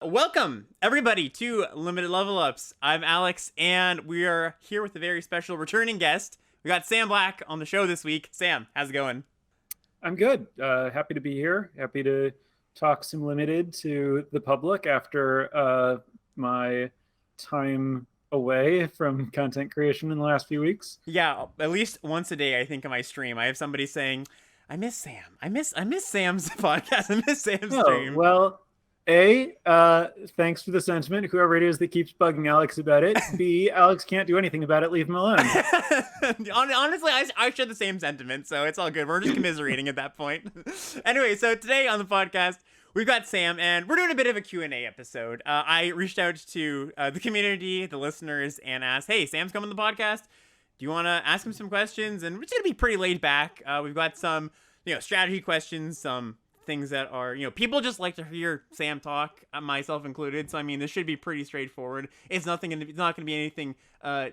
Welcome, everybody, to Limited Level Ups. I'm Alex, and we are here with a very special returning guest. We got Sam Black on the show this week. Sam, how's it going? I'm good. Happy to be here. Happy to talk some limited to the public after my time away from content creation in the last few weeks. Yeah, at least once a day, I think, on my stream, I have somebody saying, "I miss Sam. I miss Sam's podcast. I miss Sam's Oh, stream." well, thanks for the sentiment, whoever it is that keeps bugging Alex about it. B, Alex can't do anything about it. Leave him alone. Honestly, I share the same sentiment, so it's all good. We're just commiserating at that point. Anyway, so today on the podcast, we've got Sam, and we're doing a bit of a Q&A episode. I reached out to the community, the listeners, and asked, hey, Sam's coming to the podcast. Do you want to ask him some questions? And it's going to be pretty laid back. We've got some, strategy questions, some things that are, people just like to hear Sam talk, myself included. So, I mean, this should be pretty straightforward. It's not going to be anything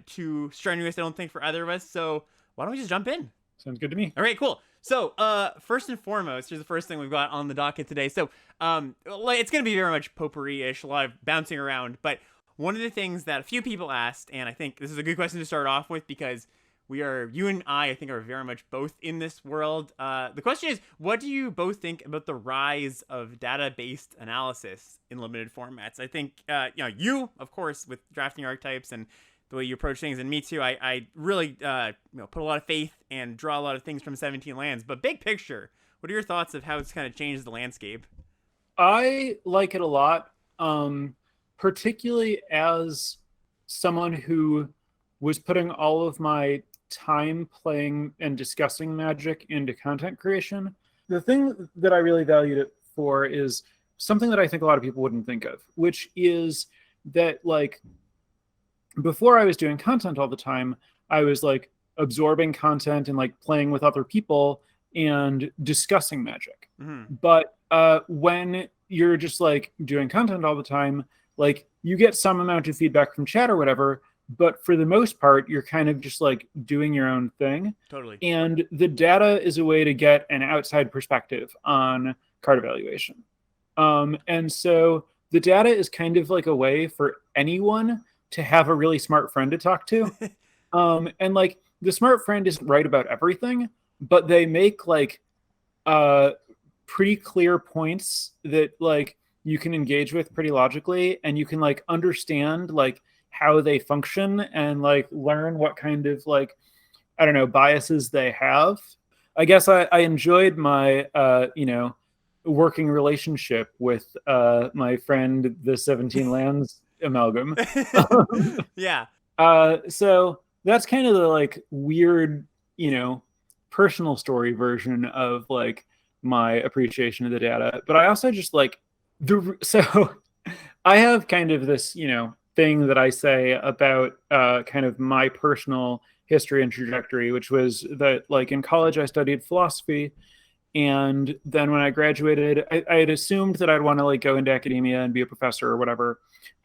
too strenuous, I don't think, for either of us. So why don't we just jump in? Sounds good to me. All right, cool. So, first and foremost, here's the first thing we've got on the docket today. So, it's going to be very much potpourri-ish, a lot of bouncing around. But one of the things that a few people asked, and I think this is a good question to start off with because you and I think, are very much both in this world. The question is, what do you both think about the rise of data-based analysis in limited formats? I think, you, of course, with drafting archetypes and the way you approach things, and me too, I really, put a lot of faith and draw a lot of things from 17 lands. But big picture, what are your thoughts of how it's kind of changed the landscape? I like it a lot, particularly as someone who was putting all of my time playing and discussing Magic into content creation. The thing that I really valued it for is something that I think a lot of people wouldn't think of, which is that, like, before I was doing content all the time, I was like absorbing content and like playing with other people and discussing Magic. Mm-hmm. But when you're just like doing content all the time, like you get some amount of feedback from chat or whatever, but for the most part, you're kind of just like doing your own thing. Totally. And the data is a way to get an outside perspective on card evaluation. And so the data is kind of like a way for anyone to have a really smart friend to talk to. And like the smart friend isn't right about everything, but they make like pretty clear points that like you can engage with pretty logically, and you can like understand like how they function and like learn what kind of like, I don't know, biases they have. I guess I enjoyed my, working relationship with my friend, the 17 Lands amalgam. Yeah. So that's kind of the like weird, personal story version of like my appreciation of the data. But I also just like so I have kind of this, thing that I say about kind of my personal history and trajectory, which was that like in college I studied philosophy. And then when I graduated, I had assumed that I'd want to like go into academia and be a professor or whatever,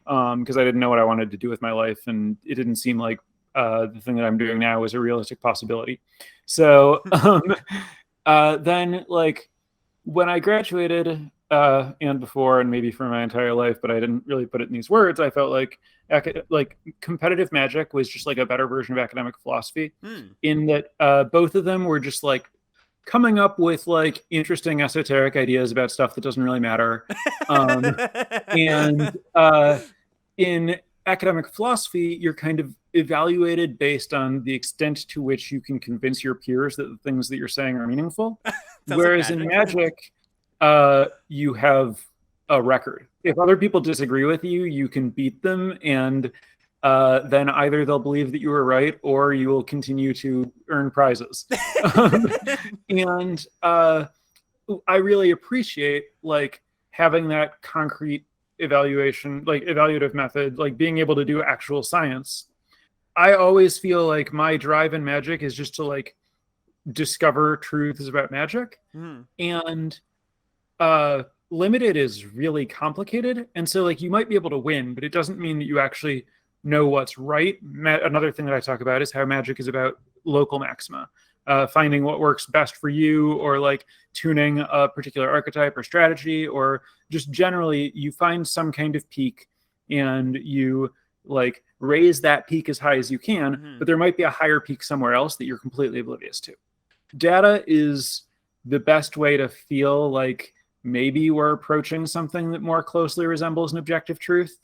because I didn't know what I wanted to do with my life, and it didn't seem like the thing that I'm doing now was a realistic possibility. So then, like when I graduated, and before, and maybe for my entire life, but I didn't really put it in these words, I felt like competitive Magic was just like a better version of academic philosophy, in that both of them were just like coming up with like interesting esoteric ideas about stuff that doesn't really matter. And in academic philosophy, you're kind of evaluated based on the extent to which you can convince your peers that the things that you're saying are meaningful. Whereas like in Magic, you have a record. If other people disagree with you, you can beat them, and then either they'll believe that you were right, or you will continue to earn prizes. And I really appreciate like having that concrete evaluation, like evaluative method, like being able to do actual science. I always feel like my drive in Magic is just to like discover truths about Magic. And limited is really complicated, and so like you might be able to win, but it doesn't mean that you actually know what's right. Another thing that I talk about is how Magic is about local maxima. finding what works best for you, or like tuning a particular archetype or strategy, or just generally you find some kind of peak and you like raise that peak as high as you can, but there might be a higher peak somewhere else that you're completely oblivious to. Data is the best way to feel like maybe we're approaching something that more closely resembles an objective truth.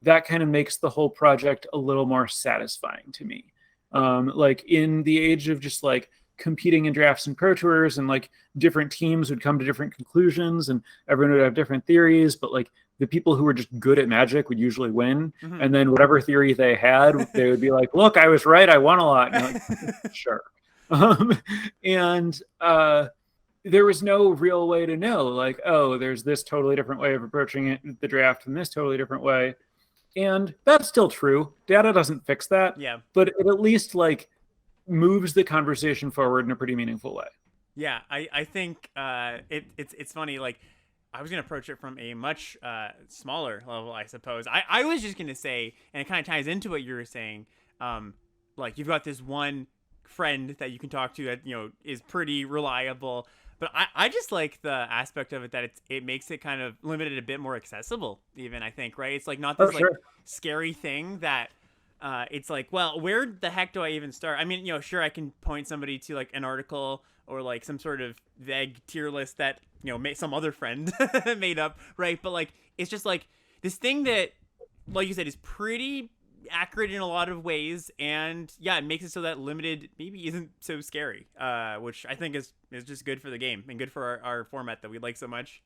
That kind of makes the whole project a little more satisfying to me. Like in the age of just like competing in drafts and pro tours, and like different teams would come to different conclusions and everyone would have different theories, but like the people who were just good at Magic would usually win. And then whatever theory they had, they would be like, look, I was right, I won a lot. And you're like, sure. And there was no real way to know, like, oh, there's this totally different way of approaching it, the draft, and this totally different way. And that's still true. Data doesn't fix that. Yeah. But it at least like moves the conversation forward in a pretty meaningful way. Yeah, I think it's funny. Like, I was gonna approach it from a much smaller level, I suppose. I was just gonna say, and it kind of ties into what you were saying. Like, you've got this one friend that you can talk to that is pretty reliable. But I just like the aspect of it that it makes it kind of limited, a bit more accessible, even, I think, right? It's like not this like scary thing that it's like, well, where the heck do I even start? I mean, sure, I can point somebody to like an article or like some sort of vague tier list that some other friend made up, right? But like, it's just like this thing that, like you said, is pretty accurate in a lot of ways, and yeah, it makes it so that limited maybe isn't so scary, which I think is just good for the game and good for our format that we like so much.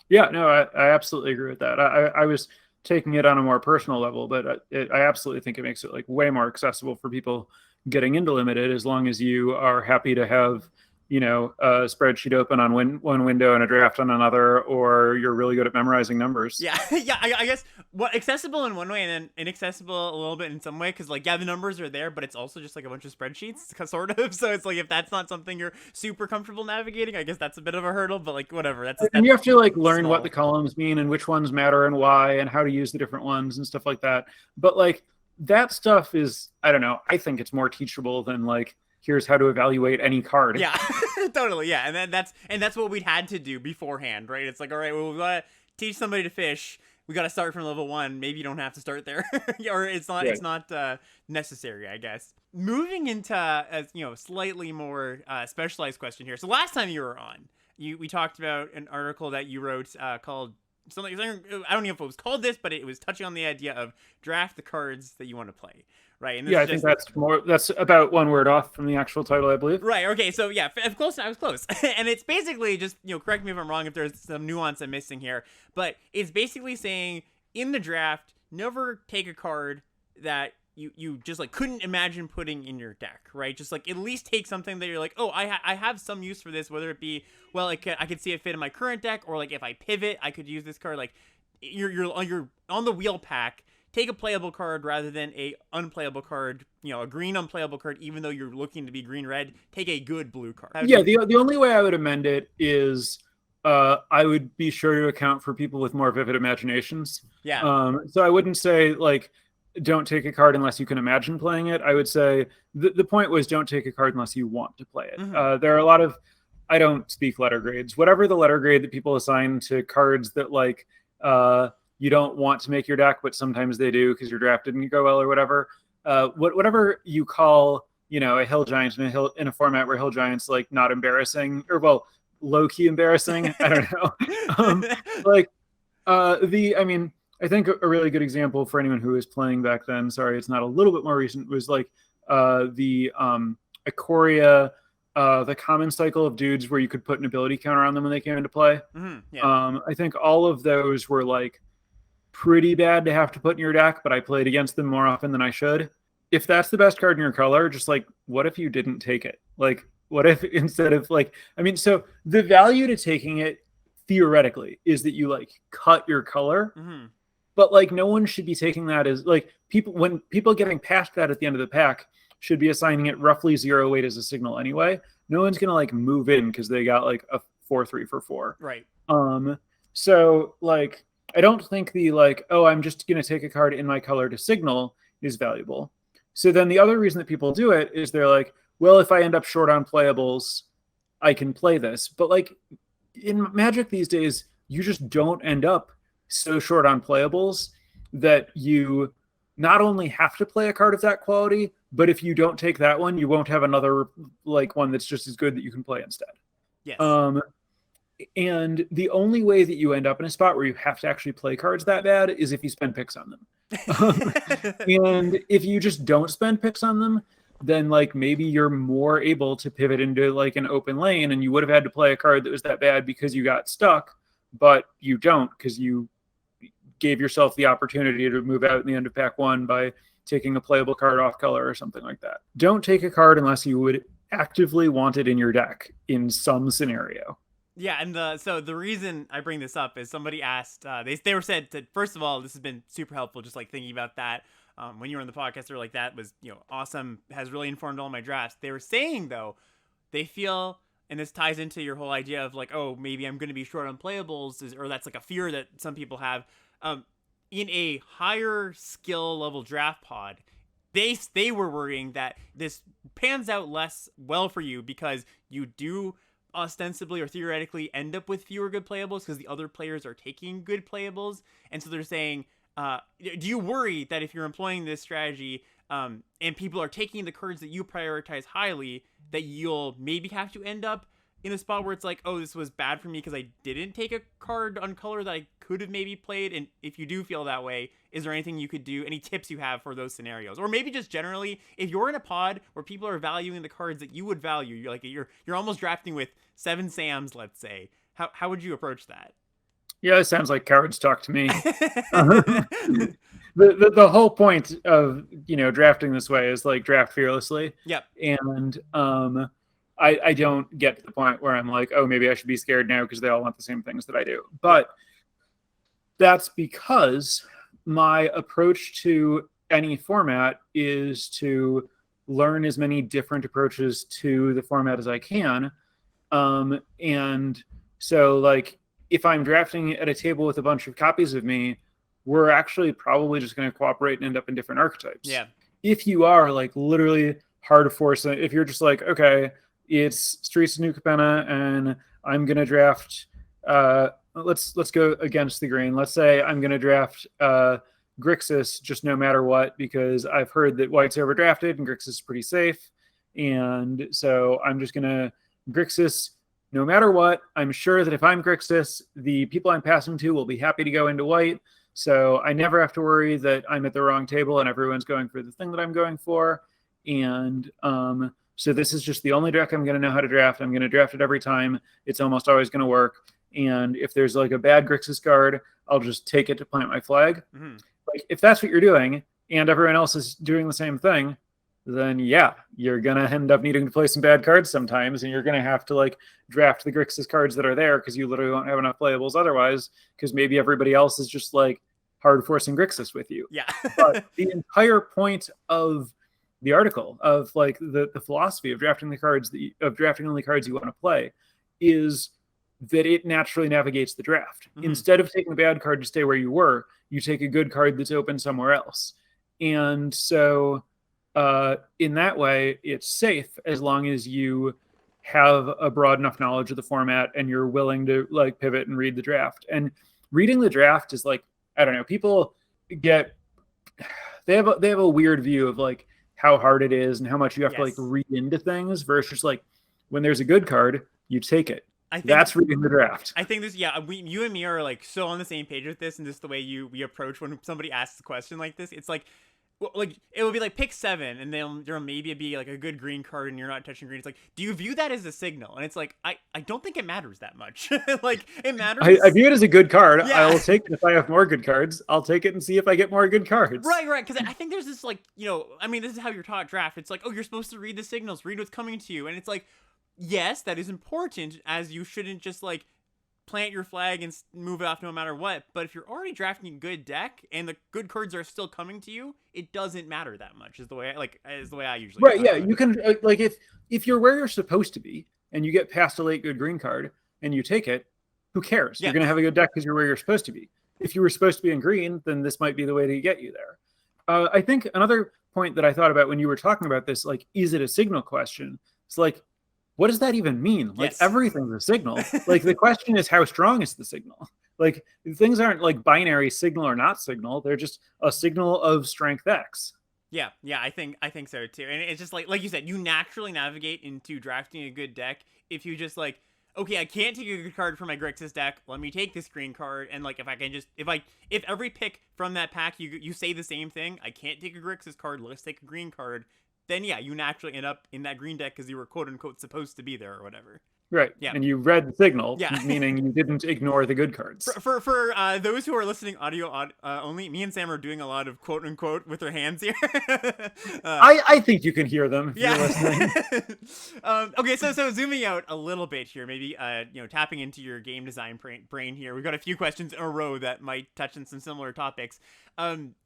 Yeah, no, I absolutely agree with that. I was taking it on a more personal level, but I absolutely think it makes it like way more accessible for people getting into limited, as long as you are happy to have a spreadsheet open on one window and a draft on another, or you're really good at memorizing numbers. Yeah, yeah. I guess accessible in one way and then inaccessible a little bit in some way, because like, yeah, the numbers are there, but it's also just like a bunch of spreadsheets, sort of. So it's like, if that's not something you're super comfortable navigating, I guess that's a bit of a hurdle. But like, whatever. And you have to like learn what the columns mean and which ones matter and why and how to use the different ones and stuff like that. But like, that stuff is, I don't know, I think it's more teachable than like, here's how to evaluate any card. Yeah, totally. Yeah, and then that's what we'd had to do beforehand, right? It's like, all right, well, we gotta teach somebody to fish. We gotta start from level 1. Maybe you don't have to start there, or it's not. Right. It's not necessary, I guess. Moving into a slightly more specialized question here. So last time you were on, we talked about an article that you wrote called something. I don't know if it was called this, but it was touching on the idea of draft the cards that you want to play. Right. And yeah, I think that's about one word off from the actual title, I believe. Right. Okay. So yeah, I was close. And it's basically just, correct me if I'm wrong, if there's some nuance I'm missing here, but it's basically saying in the draft, never take a card that you just like couldn't imagine putting in your deck, right? Just like at least take something that you're like, oh, I have some use for this, whether it be, well, like I could see it fit in my current deck, or like if I pivot, I could use this card. Like you're on the wheel pack. Take a playable card rather than a unplayable card, a green unplayable card, even though you're looking to be green-red. Take a good blue card. Yeah, the only way I would amend it is I would be sure to account for people with more vivid imaginations. Yeah. So I wouldn't say, like, don't take a card unless you can imagine playing it. I would say the point was don't take a card unless you want to play it. Mm-hmm. There are a lot of, I don't speak letter grades, whatever the letter grade that people assign to cards that, like, you don't want to make your deck, but sometimes they do because your draft didn't go well or whatever. Whatever you call, a hill giant in a format where hill giant's like not embarrassing, or well, low key embarrassing. I don't know. I think a really good example for anyone who was playing back then, sorry, it's not a little bit more recent, was like the Ikoria, the common cycle of dudes where you could put an ability counter on them when they came into play. Mm-hmm. Yeah. I think all of those were like pretty bad to have to put in your deck, but I played against them more often than I should. If that's the best card in your color, just like, what if you didn't take it? Like, what if instead of like, so the value to taking it theoretically is that you like cut your color, mm-hmm. but like no one should be taking that as like when people getting past that at the end of the pack should be assigning it roughly 0 weight as a signal anyway. No one's going to like move in because they got like a 4/3 for 4. Right. So like, I don't think the like, oh, I'm just going to take a card in my color to signal is valuable. So then the other reason that people do it is they're like, well, if I end up short on playables, I can play this. But like in Magic these days, you just don't end up so short on playables that you not only have to play a card of that quality, but if you don't take that one, you won't have another like one that's just as good that you can play instead. Yes. And the only way that you end up in a spot where you have to actually play cards that bad is if you spend picks on them. And if you just don't spend picks on them, then like maybe you're more able to pivot into like an open lane, and you would have had to play a card that was that bad because you got stuck, but you don't because you gave yourself the opportunity to move out in the end of pack one by taking a playable card off color or something like that. Don't take a card unless you would actively want it in your deck in some scenario. Yeah, and so the reason I bring this up is somebody asked, they were said that, first of all, this has been super helpful, just like thinking about that. When you were on the podcast, they were like, that was, awesome, has really informed all my drafts. They were saying, though, they feel, and this ties into your whole idea of like, oh, maybe I'm going to be short on playables, or that's like a fear that some people have. In a higher skill level draft pod, they were worrying that this pans out less well for you because you do ostensibly or theoretically end up with fewer good playables because the other players are taking good playables. And so they're saying, do you worry that if you're employing this strategy and people are taking the cards that you prioritize highly, that you'll maybe have to end up in a spot where it's like, oh, this was bad for me because I didn't take a card on color that I could have maybe played? And if you do feel that way, is there anything you could do, any tips you have for those scenarios? Or maybe just generally, if you're in a pod where people are valuing the cards that you would value, you're almost drafting with 7 Sams, let's say, how would you approach that? Yeah, it sounds like cards talk to me. The whole point of drafting this way is like draft fearlessly. Yep. And I don't get to the point where I'm like, oh, maybe I should be scared now because they all want the same things that I do. But that's because my approach to any format is to learn as many different approaches to the format as I can. And so like if I'm drafting at a table with a bunch of copies of me, we're actually probably just going to cooperate and end up in different archetypes. Yeah. If you are like literally hard to force, if you're just like, okay, it's Streets of New Capenna and I'm going to draft, let's go against the grain. Let's say I'm going to draft Grixis just no matter what, because I've heard that White's overdrafted and Grixis is pretty safe. And so I'm just going to Grixis no matter what. I'm sure that if I'm Grixis, the people I'm passing to will be happy to go into White. So I never have to worry that I'm at the wrong table and everyone's going for the thing that I'm going for. And so this is just the only deck I'm going to know how to draft. I'm going to draft it every time. It's almost always going to work. And if there's like a bad Grixis card, I'll just take it to plant my flag. Mm-hmm. Like if that's what you're doing and everyone else is doing the same thing, then yeah, you're going to end up needing to play some bad cards sometimes. And you're going to have to like draft the Grixis cards that are there because you literally won't have enough playables otherwise, because maybe everybody else is just like hard forcing Grixis with you. Yeah. But the entire point of the article of like the philosophy of drafting the cards of drafting only cards you want to play is that it naturally navigates the draft. Mm-hmm. Instead of taking a bad card to stay where you were, you take a good card that's open somewhere else. And so in that way, it's safe as long as you have a broad enough knowledge of the format and you're willing to like pivot and read the draft. And reading the draft is like, I don't know, people they have a weird view of like how hard it is and how much you have to like read into things versus like when there's a good card, you take it. That's reading the draft. I think this, you and me are like so on the same page with this, and just the way we approach when somebody asks a question like this. It's like it would be like pick 7, and then there'll maybe be like a good green card, and you're not touching green. It's like, do you view that as a signal? And it's like, I don't think it matters that much. Like it matters. I view it as a good card. Yeah. I will take it if I have more good cards. I'll take it and see if I get more good cards. Right. Because I think there's this like, I mean, this is how you're taught draft. It's like, oh, you're supposed to read the signals, read what's coming to you, and it's like, yes, that is important, as you shouldn't just like plant your flag and move it off no matter what. But if you're already drafting a good deck and the good cards are still coming to you, it doesn't matter that much. Is the way I usually. Right. Yeah. You can like if you're where you're supposed to be and you get past a late good green card and you take it, who cares? Yeah. You're gonna have a good deck because you're where you're supposed to be. If you were supposed to be in green, then this might be the way to get you there. I think another point that I thought about when you were talking about this, like, is it a signal question? It's like, what does that even mean? Like, Yes. everything's a signal. Like, the question is, how strong is the signal? Like, things aren't like binary signal or not signal. They're just a signal of strength X. Yeah, I think so too. And it's just like you said, you naturally navigate into drafting a good deck if you just like, okay, I can't take a good card from my Grixis deck. Let me take this green card, and like if I can just if every pick from that pack you say the same thing, I can't take a Grixis card. Let's take a green card. Then yeah, you naturally end up in that green deck because you were quote unquote supposed to be there or whatever. Right. Yeah. And you read the signal, Yeah. meaning you didn't ignore the good cards. For those who are listening audio only, me and Sam are doing a lot of quote unquote with our hands here. I think you can hear them if you're listening. Okay, so zooming out a little bit here, maybe tapping into your game design brain here. We've got a few questions in a row that might touch on some similar topics.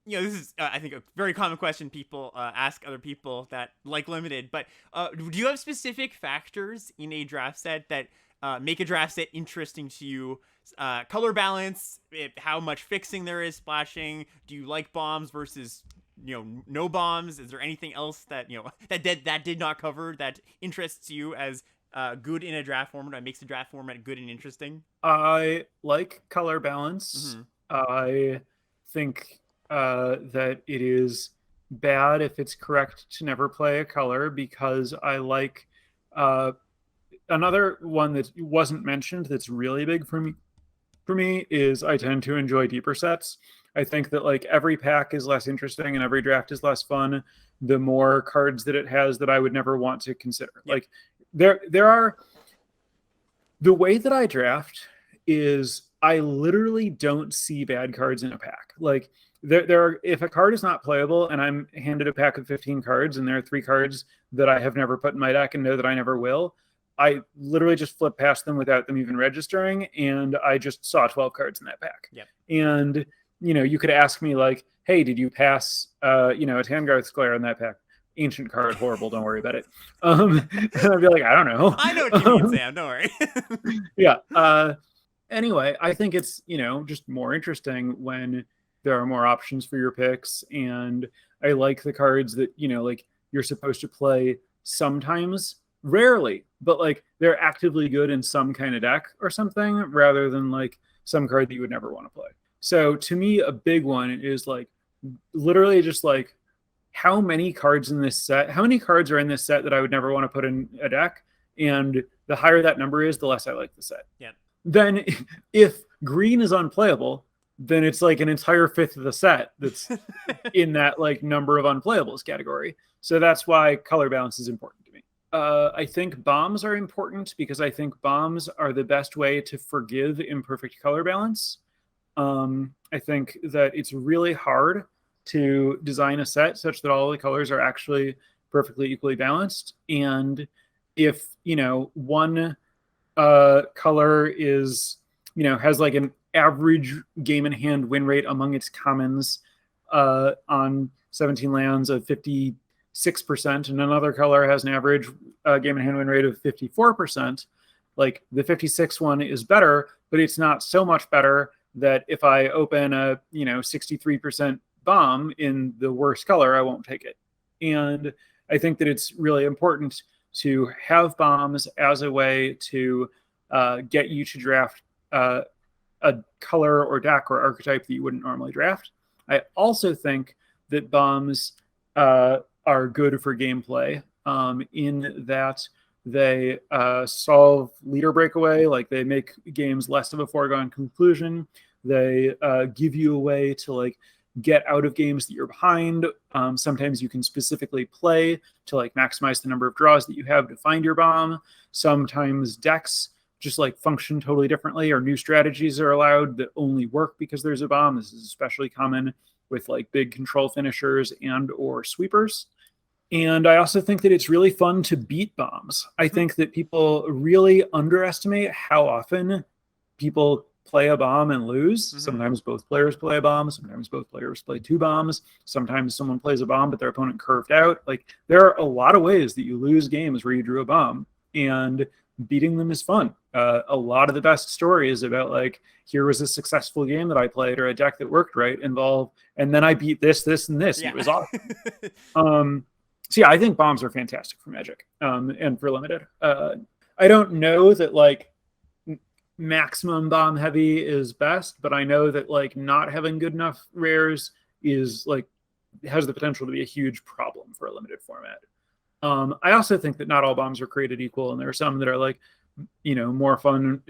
This is I think a very common question people ask other people that like Limited, but do you have specific factors in a draft set that make a draft set interesting to you? Color balance, how much fixing there is, splashing. Do you like bombs versus no bombs? Is there anything else that that did not cover that interests you as good in a draft format, that makes the draft format good and interesting? I like color balance. Mm-hmm. I think that it is bad if it's correct to never play a color, because I like another one that wasn't mentioned that's really big for me is I tend to enjoy deeper sets. I think that like every pack is less interesting and every draft is less fun the more cards that it has that I would never want to consider. Yep. Like there are, the way that I draft is I literally don't see bad cards in a pack. Like there are, if a card is not playable and I'm handed a pack of 15 cards and there are 3 cards that I have never put in my deck and know that I never will, I literally just flip past them without them even registering, and I just saw 12 cards in that pack. Yep. And you could ask me like, hey, did you pass a Tangarth's Glare in that pack? Ancient card, horrible, don't worry about it. And I'd be like, I don't know. I know what you mean, Sam, don't worry. Yeah. Anyway, I think it's, just more interesting when there are more options for your picks. And I like the cards that, like you're supposed to play sometimes, rarely, but like they're actively good in some kind of deck or something, rather than like some card that you would never want to play. So to me, a big one is like literally just like, how many cards in this set, how many cards are in this set that I would never want to put in a deck? And the higher that number is, the less I like the set. Yeah. Then if green is unplayable, then it's like an entire fifth of the set that's in that like number of unplayables category. So that's why color balance is important to me. I think bombs are important because I think bombs are the best way to forgive imperfect color balance. I think that it's really hard to design a set such that all the colors are actually perfectly equally balanced. And if, one color is, has like an average game in hand win rate among its commons on 17 lands of 56%, and another color has an average game in hand win rate of 54%, like the 56 one is better, but it's not so much better that if I open a 63% bomb in the worst color, I won't take it. And I think that it's really important to have bombs as a way to get you to draft a color or deck or archetype that you wouldn't normally draft. I also think that bombs are good for gameplay in that they solve leader breakaway, like they make games less of a foregone conclusion. They give you a way to like get out of games that you're behind. Sometimes you can specifically play to like maximize the number of draws that you have to find your bomb. Sometimes decks just like function totally differently, or new strategies are allowed that only work because there's a bomb. This is especially common with like big control finishers and or sweepers. And I also think that it's really fun to beat bombs. I think that people really underestimate how often people play a bomb and lose. Mm-hmm. Sometimes both players play a bomb. Sometimes both players play 2 bombs. Sometimes someone plays a bomb, but their opponent curved out. Like there are a lot of ways that you lose games where you drew a bomb. And beating them is fun. A lot of the best stories about like, here was a successful game that I played or a deck that worked right involve, and then I beat this, and this, and Yeah. it was awesome. So yeah, I think bombs are fantastic for Magic, and for Limited. I don't know that like maximum bomb heavy is best, but I know that like not having good enough rares is like has the potential to be a huge problem for a limited format. I also think that not all bombs are created equal, and there are some that are like, more fun,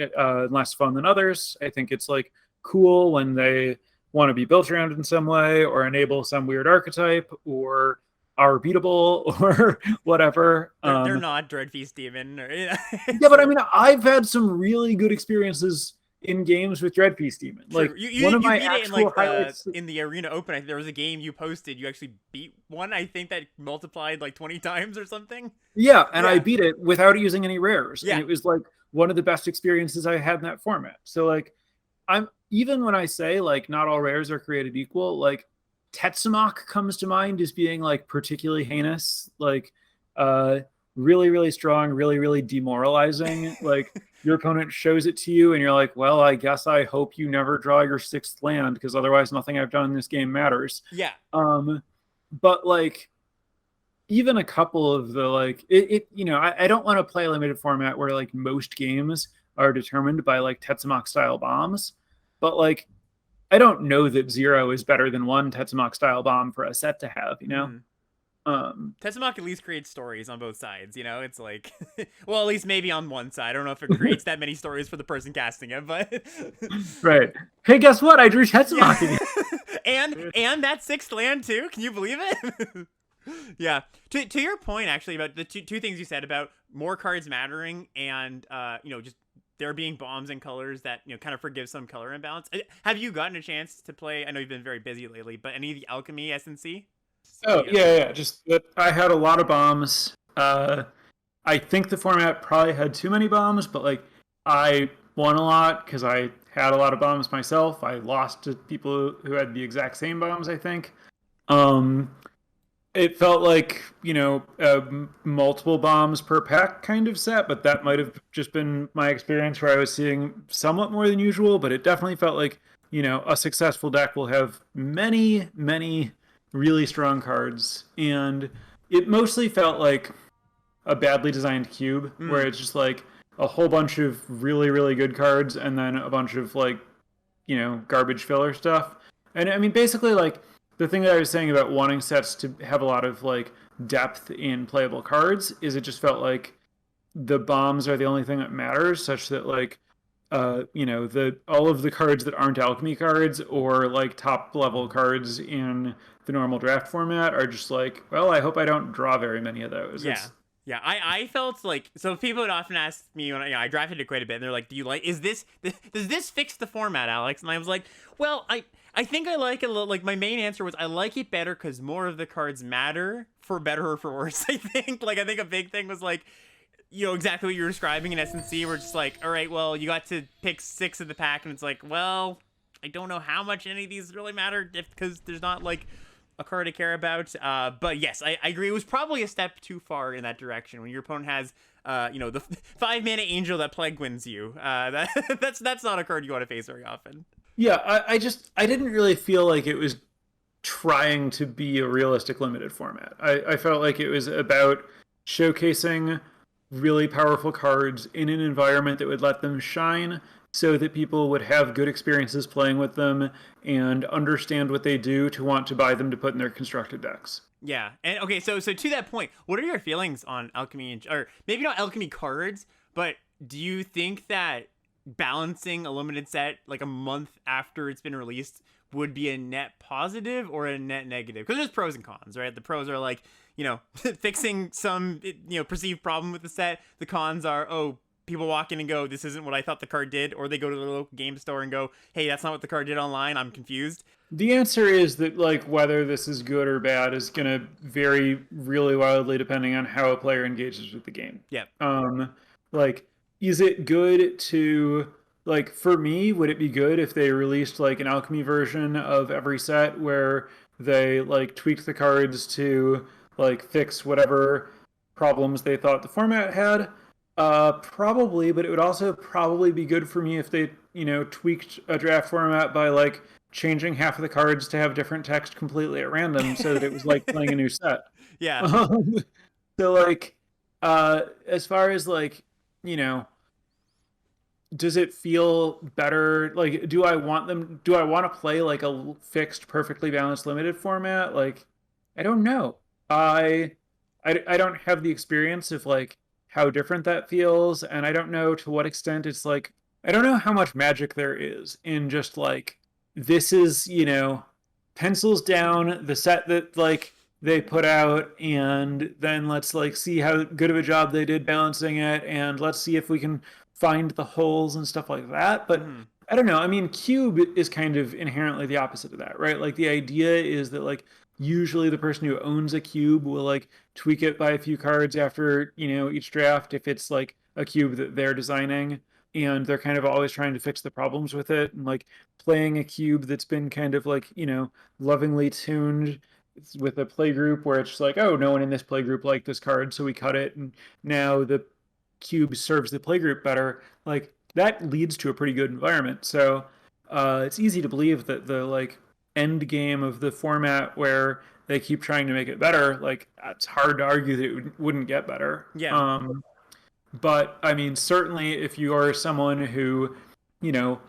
less fun than others. I think it's like cool when they want to be built around in some way or enable some weird archetype or are beatable or whatever. They're not Dreadfeast Demon. Yeah, but I mean, I've had some really good experiences in games with Dreadfeast Demon. True. Like You one of my beat it in actual like highlights in the Arena Open. There was a game you posted. You actually beat one. I think that multiplied like 20 times or something. Yeah, and Yeah. I beat it without using any rares. Yeah. And it was like one of the best experiences I had in that format. So like I'm even when I say like not all rares are created equal, like Tetsamok comes to mind as being like particularly heinous, like really, really strong, really, really demoralizing. Like your opponent shows it to you and you're like, well, I guess I hope you never draw your sixth land because otherwise nothing I've done in this game matters. Yeah. But like even a couple of the like I don't want to play a limited format where like most games are determined by like Tetsamok style bombs, but like I don't know that 0 is better than 1 Tetsamok style bomb for a set to have, Tetsamok at least creates stories on both sides, it's like well, at least maybe on one side. I don't know if it creates that many stories for the person casting it, but right. Hey, guess what? I drew Tetsamok again. and that sixth land too. Can you believe it? Yeah. To your point, actually, about the two things you said about more cards mattering and just there being bombs and colors that kind of forgive some color imbalance. Have you gotten a chance to play? I know you've been very busy lately, but any of the Alchemy SNC? Oh yeah. Just that I had a lot of bombs. I think the format probably had too many bombs, but like I won a lot because I had a lot of bombs myself. I lost to people who had the exact same bombs, I think. It felt like multiple bombs per pack kind of set, but that might have just been my experience where I was seeing somewhat more than usual. But it definitely felt like a successful deck will have many really strong cards, and it mostly felt like a badly designed cube where it's just like a whole bunch of really good cards and then a bunch of like garbage filler stuff. And I mean basically like the thing that I was saying about wanting sets to have a lot of like depth in playable cards is it just felt like the bombs are the only thing that matters, such that like all of the cards that aren't alchemy cards or like top level cards in the normal draft format are just like, well, I hope I don't draw very many of those. Yeah. Yeah, I felt like, so people would often ask me when I drafted it quite a bit, and they're like, does this fix the format, Alex? And I was like, well, I think I like it a little. Like, my main answer was I like it better because more of the cards matter, for better or for worse, I think. Like, I think a big thing was like, exactly what you're describing in SNC. We're just like, all right, well, you got to pick 6 of the pack, and it's like, well, I don't know how much any of these really matter because there's not like a card to care about. But yes, I agree. It was probably a step too far in that direction when your opponent has, the 5-mana angel that plague wins you. That's not a card you want to face very often. Yeah, I didn't really feel like it was trying to be a realistic limited format. I felt like it was about showcasing really powerful cards in an environment that would let them shine so that people would have good experiences playing with them and understand what they do to want to buy them to put in their constructed decks. Yeah. And okay, so to that point, what are your feelings on alchemy, or maybe not alchemy cards, but do you think that balancing a limited set like a month after it's been released would be a net positive or a net negative? Because there's pros and cons, right? The pros are like, fixing some, perceived problem with the set. The cons are, people walk in and go, this isn't what I thought the card did, or they go to the local game store and go, hey, that's not what the card did online, I'm confused. The answer is that like whether this is good or bad is going to vary really wildly depending on how a player engages with the game. Yeah. Like, is it good to, like, for me, would it be good if they released like an alchemy version of every set where they like tweaked the cards to like fix whatever problems they thought the format had? Probably, but it would also probably be good for me if they, tweaked a draft format by like changing half of the cards to have different text completely at random so that it was like playing a new set. Yeah. Um, so like as far as like, you know, does it feel better? Like, do I want to play like a fixed, perfectly balanced limited format? Like, I don't know. I, I don't have the experience of like how different that feels. And I don't know to what extent it's like, I don't know how much magic there is in just like, this is, pencils down the set that like they put out, and then let's like see how good of a job they did balancing it, and let's see if we can find the holes and stuff like that. But Hmm. I don't know. I mean, cube is kind of inherently the opposite of that, right? Like the idea is that like usually the person who owns a cube will like tweak it by a few cards after, each draft if it's like a cube that they're designing, and they're kind of always trying to fix the problems with it, and like playing a cube that's been kind of like, lovingly tuned with a play group where it's just like, oh, no one in this play group liked this card, so we cut it, and now the cube serves the playgroup better, like that leads to a pretty good environment. So it's easy to believe that the like end game of the format where they keep trying to make it better, like it's hard to argue that it wouldn't get better. Yeah. But I mean, certainly if you are someone who, you know,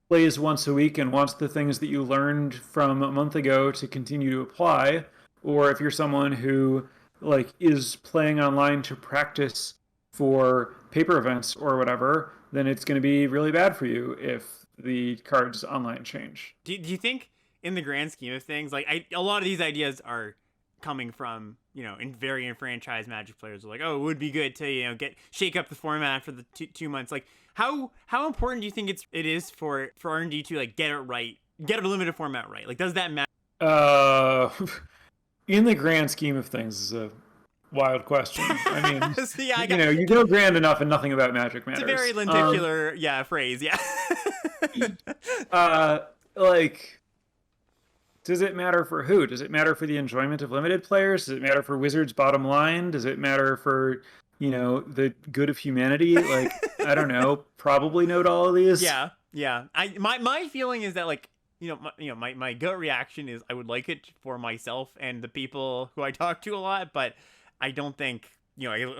plays once a week and wants the things that you learned from a month ago to continue to apply, or if you're someone who like is playing online to practice for paper events or whatever, then it's going to be really bad for you if the cards online change. Do you think, in the grand scheme of things, like a lot of these ideas are coming from, in very enfranchised Magic players are like, oh, it would be good to, get shake up the format for the 2 months. Like, how important do you think it is for R&D to like get it right, get a limited format right? Like, does that matter? Uh, in the grand scheme of things, is a wild question. I mean, So, yeah, you go grand enough and nothing about Magic it's a matters. very lenticular, phrase. Yeah. Like, does it matter for who? Does it matter for the enjoyment of limited players? Does it matter for Wizards' bottom line? Does it matter for, the good of humanity? Like, I don't know. Probably note all of these. Yeah, yeah. My feeling is that like my gut reaction is I would like it for myself and the people who I talk to a lot, but I don't think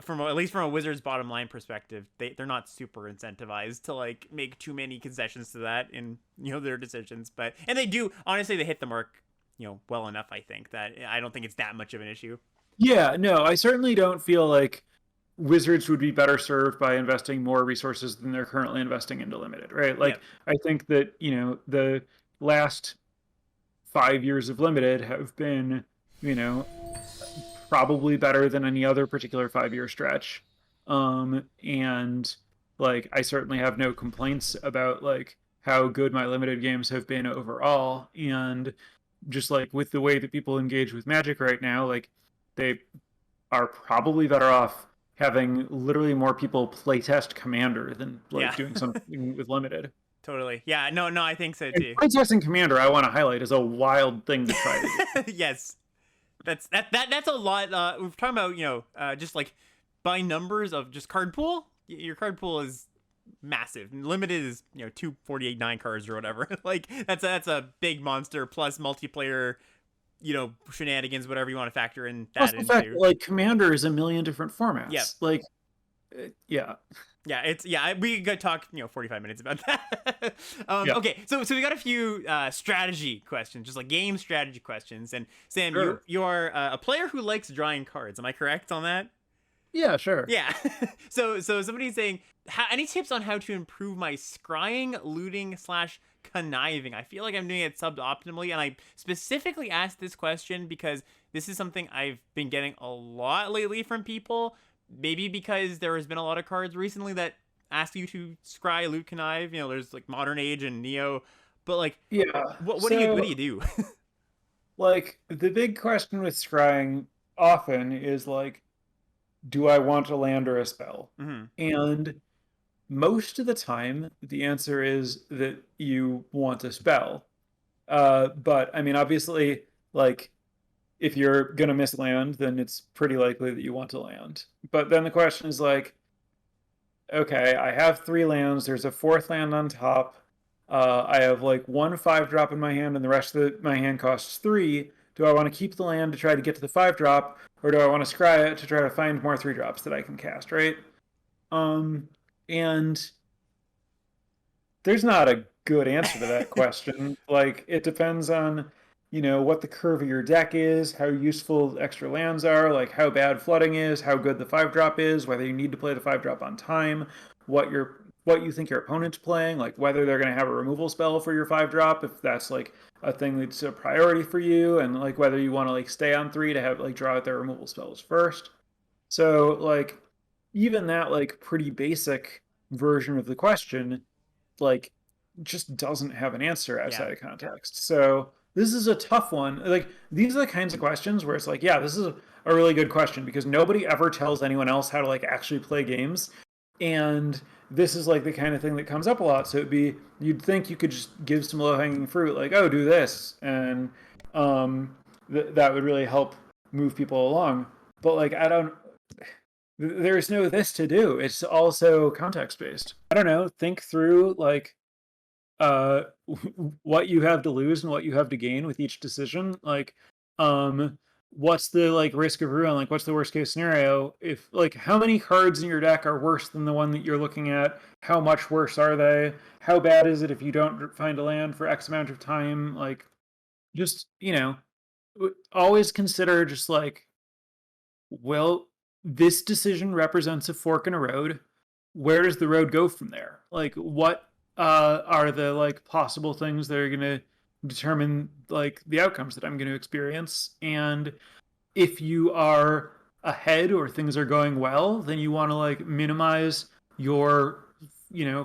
from at least from a Wizards bottom line perspective, they're not super incentivized to like make too many concessions to that in their decisions. But and they do honestly they hit the mark well enough. I think that I don't think it's that much of an issue. Yeah, no, I certainly don't feel like Wizards would be better served by investing more resources than they're currently investing into limited, right? Like, Yep. I think that, the last 5 years of limited have been, you know, probably better than any other particular 5 year stretch. And like, I certainly have no complaints about like how good my limited games have been overall. And just like with the way that people engage with Magic right now, like they are probably better off having literally more people playtest Commander than like Yeah. doing something with limited. Totally. Yeah. No. I think so And too. playtesting Commander, I want to highlight, is a wild thing to try to do. Yes. That's a lot. We're talking about just like by numbers of just card pool. Your card pool is massive. Limited is 248 9 cards or whatever. Like that's a big monster plus multiplayer. Shenanigans, whatever you want to factor in Plus that the fact into. that like Commander is a million different formats. Yep. Like, yeah. Yeah, we could talk 45 minutes about that. Yeah. Okay, so we got a few strategy questions, just like game strategy questions. And Sam, Sure. you are a player who likes drawing cards. Am I correct on that? Yeah, sure. Yeah. So somebody's saying, any tips on how to improve my scrying, looting / conniving? I feel like I'm doing it suboptimally, and I specifically asked this question because this is something I've been getting a lot lately from people. Maybe because there has been a lot of cards recently that ask you to scry, loot, connive. There's like Modern Age and Neo, but like, Yeah. what do you do? Like, the big question with scrying often is like, do I want a land or a spell? Hmm. And most of the time, the answer is that you want a spell. But I mean, obviously, like, if you're gonna miss land, then it's pretty likely that you want to land. But then the question is like, okay, I have 3 lands. There's a 4th land on top. I have like 1 5-drop in my hand, and the rest of my hand costs 3. Do I want to keep the land to try to get to the 5-drop, or do I want to scry it to try to find more 3-drops that I can cast? Right. Um, and there's not a good answer to that question. Like, it depends on, what the curve of your deck is, how useful extra lands are, like how bad flooding is, how good the 5-drop is, whether you need to play the 5-drop on time, what you think your opponent's playing, like whether they're going to have a removal spell for your 5-drop, if that's like a thing that's a priority for you, and like whether you want to like stay on 3 to have like draw out their removal spells first. So like even that like pretty basic version of the question like just doesn't have an answer Yeah. outside of context. So this is a tough one. Like these are the kinds of questions where it's like, yeah, this is a really good question because nobody ever tells anyone else how to like actually play games. And this is like the kind of thing that comes up a lot. So it'd be you'd think you could just give some low hanging fruit, like, oh, do this, and that would really help move people along. But like I don't there's no this to do. It's also context based. I don't know. Think through like uh what you have to lose and what you have to gain with each decision. Like um what's the like risk of ruin? Like what's the worst case scenario? If like how many cards in your deck are worse than the one that you're looking at? How much worse are they? How bad is it if you don't find a land for X amount of time? Like just, always consider just like well, this decision represents a fork in a road. Where does the road go from there? Like, what are the like possible things that are going to determine like the outcomes that I'm going to experience? And if you are ahead or things are going well, then you want to like minimize your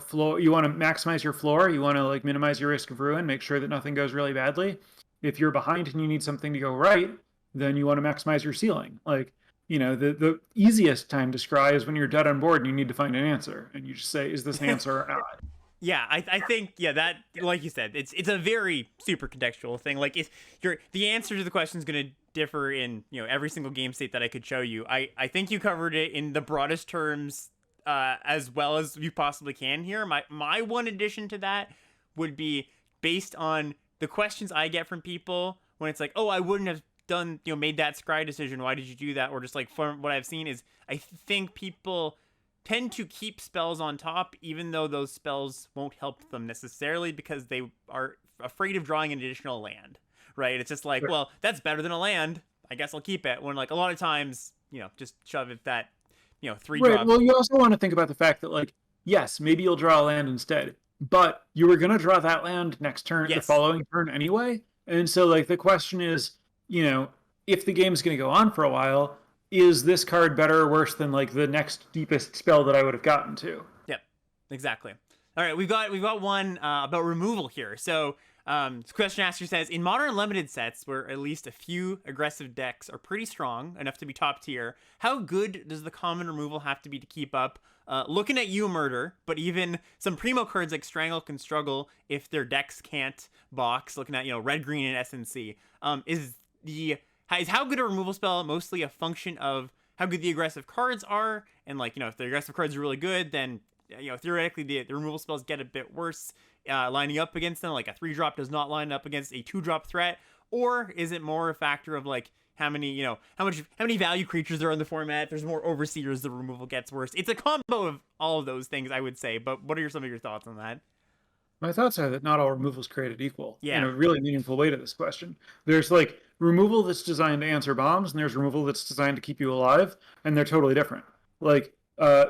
floor. You want to maximize your floor. You want to like minimize your risk of ruin, make sure that nothing goes really badly. If you're behind and you need something to go right, then you want to maximize your ceiling. Like, the easiest time to scry is when you're dead on board and you need to find an answer, and you just say, "Is this an answer or not?" Yeah, I think that like you said, it's a very super contextual thing. Like if you're the answer to the question is going to differ in every single game state that I could show you. I think you covered it in the broadest terms as well as you possibly can here. My one addition to that would be based on the questions I get from people when it's like, oh, I wouldn't have done made that scry decision. Why did you do that? Or just like from what I've seen is I think people tend to keep spells on top, even though those spells won't help them necessarily because they are afraid of drawing an additional land, right? It's just like, well, that's better than a land. I guess I'll keep it. When like a lot of times, just shove it that, 3 drop. Right. Well, you also want to think about the fact that, like, yes, maybe you'll draw a land instead, but you were going to draw that land next turn, the Yes. following turn anyway. And so, like, the question is, if the game's going to go on for a while, is this card better or worse than like the next deepest spell that I would have gotten to? Yep. Exactly. All right, we've got one about removal here. So, this question asker says, in modern limited sets where at least a few aggressive decks are pretty strong enough to be top tier, how good does the common removal have to be to keep up? Looking at you, Murder, but even some primo cards like Strangle can struggle if their decks can't box. Looking at red, green, and SNC, is how good a removal spell mostly a function of how good the aggressive cards are, and like if the aggressive cards are really good, then theoretically the removal spells get a bit worse lining up against them. Like a 3-drop does not line up against a 2-drop threat, or is it more a factor of like how many how many value creatures there are in the format? If there's more overseers, the removal gets worse. It's a combo of all of those things, I would say. But what are some of your thoughts on that? My thoughts are that not all removal is created equal in Yeah. a really meaningful way to this question. There's like removal that's designed to answer bombs, and there's removal that's designed to keep you alive, and they're totally different. Like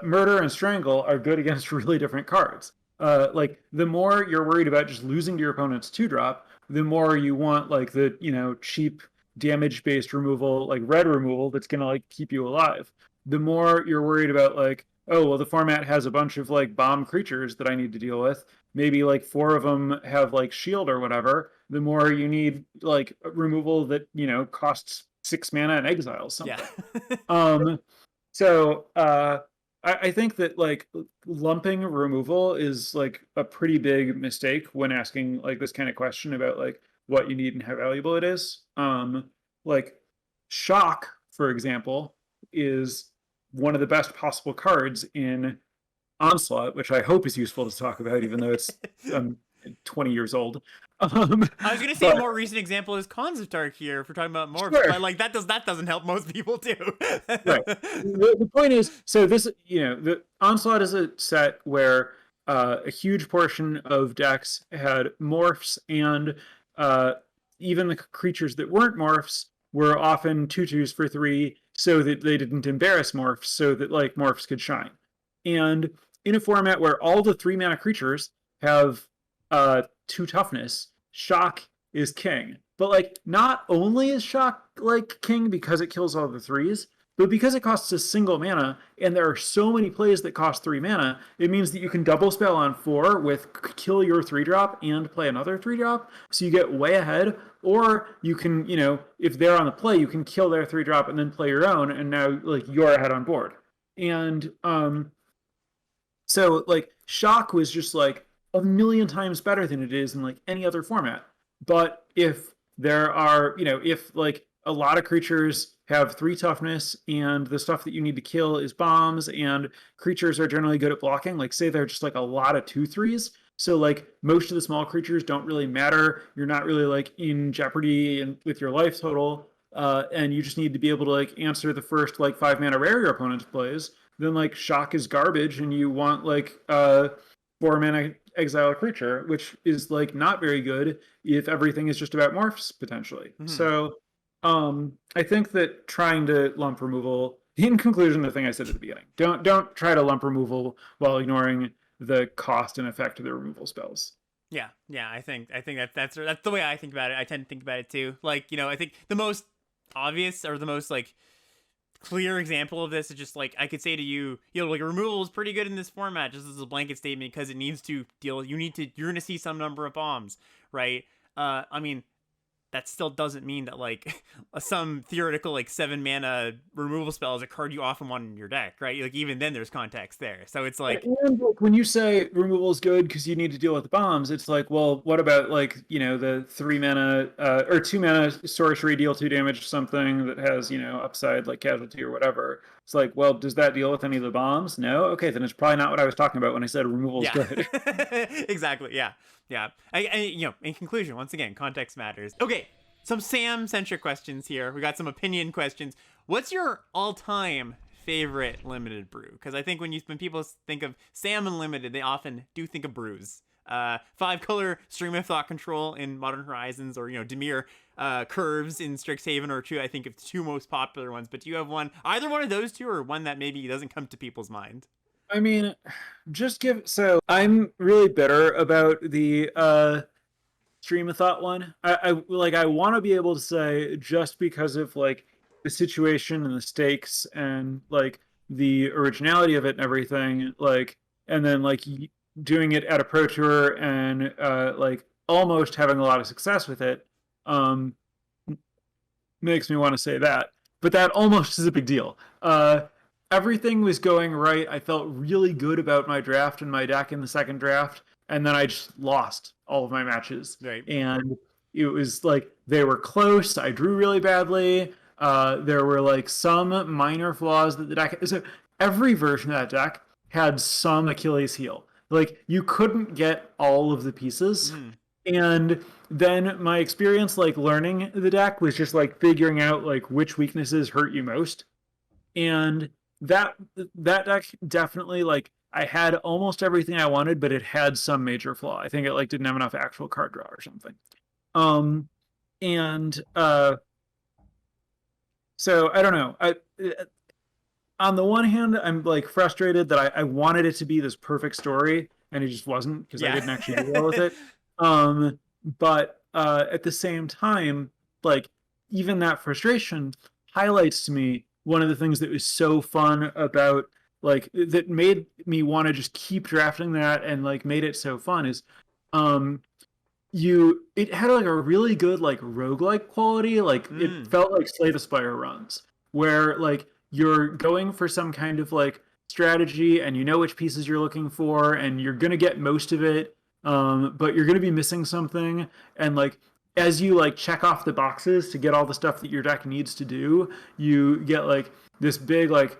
murder and strangle are good against really different cards. Like the more you're worried about just losing to your opponent's 2-drop, the more you want like the cheap damage based removal, like red removal that's gonna like keep you alive. The more you're worried about like, oh well, the format has a bunch of like bomb creatures that I need to deal with, maybe like 4 of them have like shield or whatever, the more you need like removal that costs 6 mana and exiles Yeah. something. um so I think that like lumping removal is like a pretty big mistake when asking like this kind of question about like what you need and how valuable it is. Like shock, for example, is one of the best possible cards in Onslaught, which I hope is useful to talk about, even though it's 20 years old. Um, I was gonna say a but more recent example is Cons of Tarkir if we're talking about morphs, sure, but like that doesn't help most people too. right. The point is, so this, the Onslaught is a set where a huge portion of decks had morphs, and uh, even the creatures that weren't morphs were often 2/2s for 3, so that they didn't embarrass morphs, so that like morphs could shine. And in a format where all the 3 mana creatures have 2 toughness, Shock is king. But like, not only is Shock like king because it kills all the 3s, but because it costs a single mana, and there are so many plays that cost 3 mana, it means that you can double spell on 4 with kill your 3-drop and play another 3-drop. So you get way ahead, or you can, if they're on the play, you can kill their 3-drop and then play your own, and now like you're ahead on board. And so like Shock was just like a million times better than it is in like any other format. But if there are, if like a lot of creatures have 3 toughness and the stuff that you need to kill is bombs, and creatures are generally good at blocking, like say they're just like a lot of 2/3s. So like most of the small creatures don't really matter. You're not really like in jeopardy with your life total. And you just need to be able to like answer the first like 5 mana rare your opponent plays. Then like Shock is garbage, and you want like 4 mana exile a creature, which is like not very good if everything is just about morphs potentially. Mm-hmm. So I think that trying to lump removal, in conclusion, the thing I said at the beginning, don't try to lump removal while ignoring the cost and effect of the removal spells. Yeah, I think that's the way I think about it. I tend to think about it too. Like, I think the most obvious or the most like clear example of this is just like I could say to you, like removal is pretty good in this format, just as a blanket statement, because it needs to deal. You're gonna see some number of bombs, right? I mean, that still doesn't mean that like some theoretical like 7 mana removal spell is a card you often want in your deck, right? Like even then there's context there. So it's like, and when you say removal is good because you need to deal with the bombs, it's like, well, what about like the 3 mana or 2 mana sorcery, deal 2 damage to something that has upside like casualty or whatever? It's like, well, does that deal with any of the bombs? No. Okay, then it's probably not what I was talking about when I said removal is good. Exactly. Yeah. In conclusion, once again, context matters. Okay, some Sam-centric questions here. We got some opinion questions. What's your all-time favorite limited brew? Because I think when people think of Sam Unlimited, they often do think of brews. 5-color Stream of Thought Control in Modern Horizons, or Dimir Curves in Strixhaven, or two. I think of the 2 most popular ones. But do you have either one of those 2, or one that maybe doesn't come to people's mind? I mean, so I'm really bitter about the Stream of Thought one. I want to be able to say, just because of like the situation and the stakes and like the originality of it and everything, like, and then like doing it at a pro tour and like almost having a lot of success with it, makes me want to say that. But that almost is a big deal. Everything was going right. I felt really good about my draft and my deck in the second draft, and then I just lost all of my matches. Right. And it was like they were close. I drew really badly. There were like some minor flaws that the deck. So every version of that deck had some Achilles heel. Like you couldn't get all of the pieces. And then my experience like learning the deck was just like figuring out like which weaknesses hurt you most. And that deck definitely, like, I had almost everything I wanted, but it had some major flaw. I think it like didn't have enough actual card draw or something. So I don't know. On the one hand, I'm like frustrated that I wanted it to be this perfect story, and it just wasn't, because I didn't actually do well with it. But at the same time, like, even that frustration highlights to me one of the things that was so fun about, like, that made me want to just keep drafting that and like made it so fun is it had like a really good like roguelike quality. Like it felt like Slay the Spire runs, where like you're going for some kind of like strategy and you know which pieces you're looking for and you're gonna get most of it, but you're gonna be missing something. And like as you like check off the boxes to get all the stuff that your deck needs to do, you get like this big like,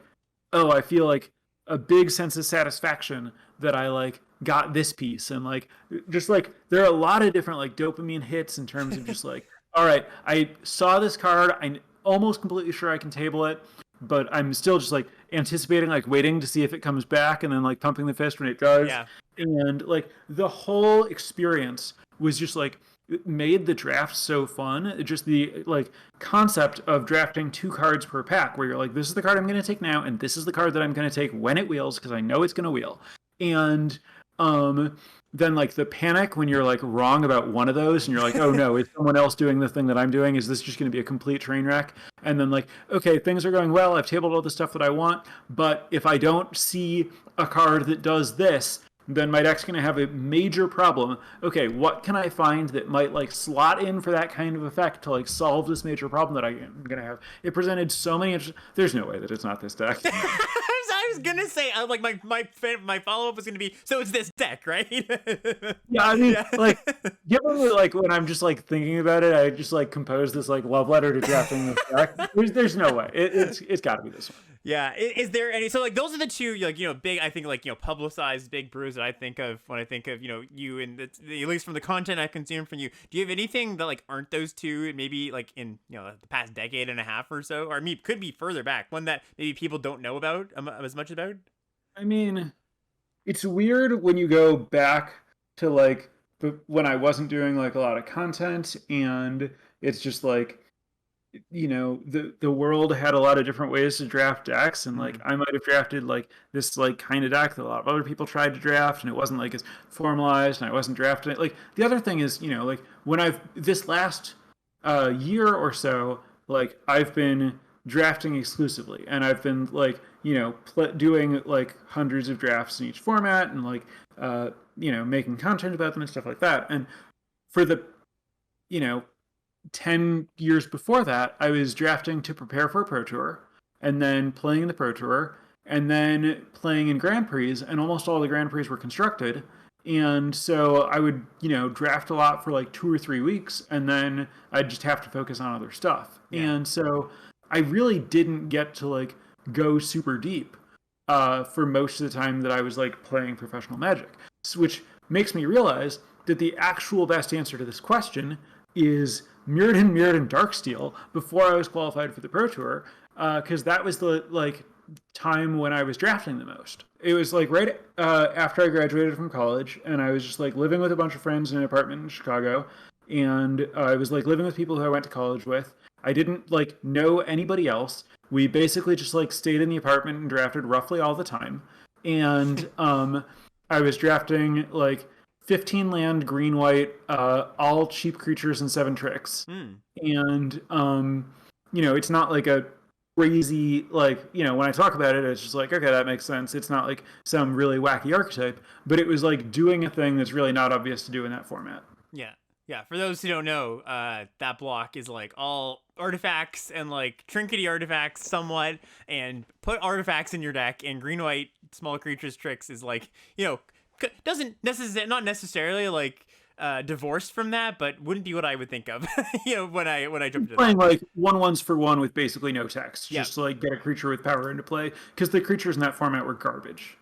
oh, I feel like a big sense of satisfaction that I like got this piece. And like just like there are a lot of different like dopamine hits in terms of just like, all right, I saw this card, I'm almost completely sure I can table it, but I'm still just like anticipating, like waiting to see if it comes back, and then like pumping the fist when it does. Yeah. And like the whole experience was just like it made the draft so fun. Just the like concept of drafting 2 cards per pack, where you're like, this is the card I'm going to take now, and this is the card that I'm going to take when it wheels, because I know it's going to wheel. And um then like the panic when you're like wrong about one of those, and you're like, oh no, is someone else doing the thing that I'm doing? Is this just going to be a complete train wreck? And then like, okay, things are going well, I've tabled all the stuff that I want, but if I don't see a card that does this, then my deck's going to have a major problem. Okay, what can I find that might like slot in for that kind of effect to like solve this major problem that I'm going to have? It presented so many. There's no way that it's not this deck. I was gonna say, like my follow up was gonna be, so it's this deck, right? Yeah, I mean, Yeah. like, given like when I'm just like thinking about it, I just like compose this like love letter to drafting this deck. There's no way. It's got to be this one. Yeah. Is there any? So like those are the two like big, I think, like publicized big brews that I think of when I think of you, and at least from the content I consume from you. Do you have anything that like aren't those two? Maybe like in the past decade and a half or so, or I mean could be further back. One that maybe people don't know about as much about. I mean, it's weird when you go back to like when I wasn't doing like a lot of content, and it's just like the world had a lot of different ways to draft decks, and like I might have drafted like this like kind of deck that a lot of other people tried to draft, and it wasn't like as formalized, and I wasn't drafting it. Like the other thing is, like when I've this last year or so, like I've been drafting exclusively, and I've been like doing like hundreds of drafts in each format, and like making content about them and stuff like that. And for the you know 10 years before that, I was drafting to prepare for a Pro Tour, and then playing in the Pro Tour, and then playing in Grand Prix, and almost all the Grand Prix were constructed. And so I would, draft a lot for like 2 or 3 weeks, and then I'd just have to focus on other stuff. Yeah. And so I really didn't get to like go super deep for most of the time that I was like playing professional Magic, which makes me realize that the actual best answer to this question is Mirrodin Darksteel before I was qualified for the Pro Tour, because that was the like time when I was drafting the most. It was like right after I graduated from college, and I was just like living with a bunch of friends in an apartment in Chicago, and I was like living with people who I went to college with. I didn't like know anybody else. We basically just like stayed in the apartment and drafted roughly all the time, and I was drafting like 15 land, green, white, all cheap creatures and 7 tricks. And, it's not like a crazy, like, when I talk about it, it's just like, okay, that makes sense. It's not like some really wacky archetype, but it was like doing a thing that's really not obvious to do in that format. Yeah. Yeah. For those who don't know, that block is like all artifacts and like trinkety artifacts somewhat, and put artifacts in your deck, and green, white, small creatures tricks is like, doesn't not necessarily like divorced from that, but wouldn't be what I would think of when I jump into playing that. like 1/1s for 1 with basically no text, just to like get a creature with power into play, because the creatures in that format were garbage.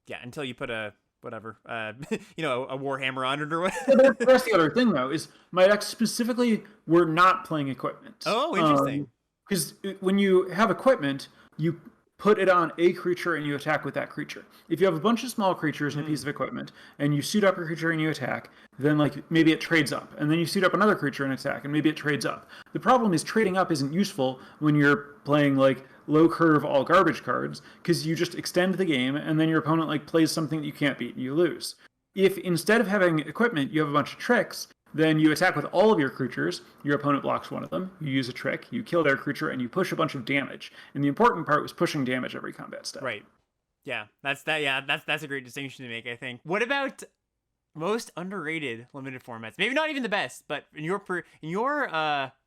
Yeah, until you put a whatever a Warhammer on it or whatever. Yeah, that's the other thing though, is my decks specifically were not playing equipment. Oh, interesting. Because when you have equipment, you put it on a creature and you attack with that creature. If you have a bunch of small creatures and a piece of equipment, and you suit up a creature and you attack, then like maybe it trades up, and then you suit up another creature and attack, and maybe it trades up. The problem is trading up isn't useful when you're playing like low curve all garbage cards, because you just extend the game, and then your opponent like plays something that you can't beat and you lose. If instead of having equipment you have a bunch of tricks, then you attack with all of your creatures, your opponent blocks one of them, you use a trick, you kill their creature, and you push a bunch of damage. And the important part was pushing damage every combat step. Right. Yeah, that's a great distinction to make, I think. What about most underrated limited formats? Maybe not even the best, but in your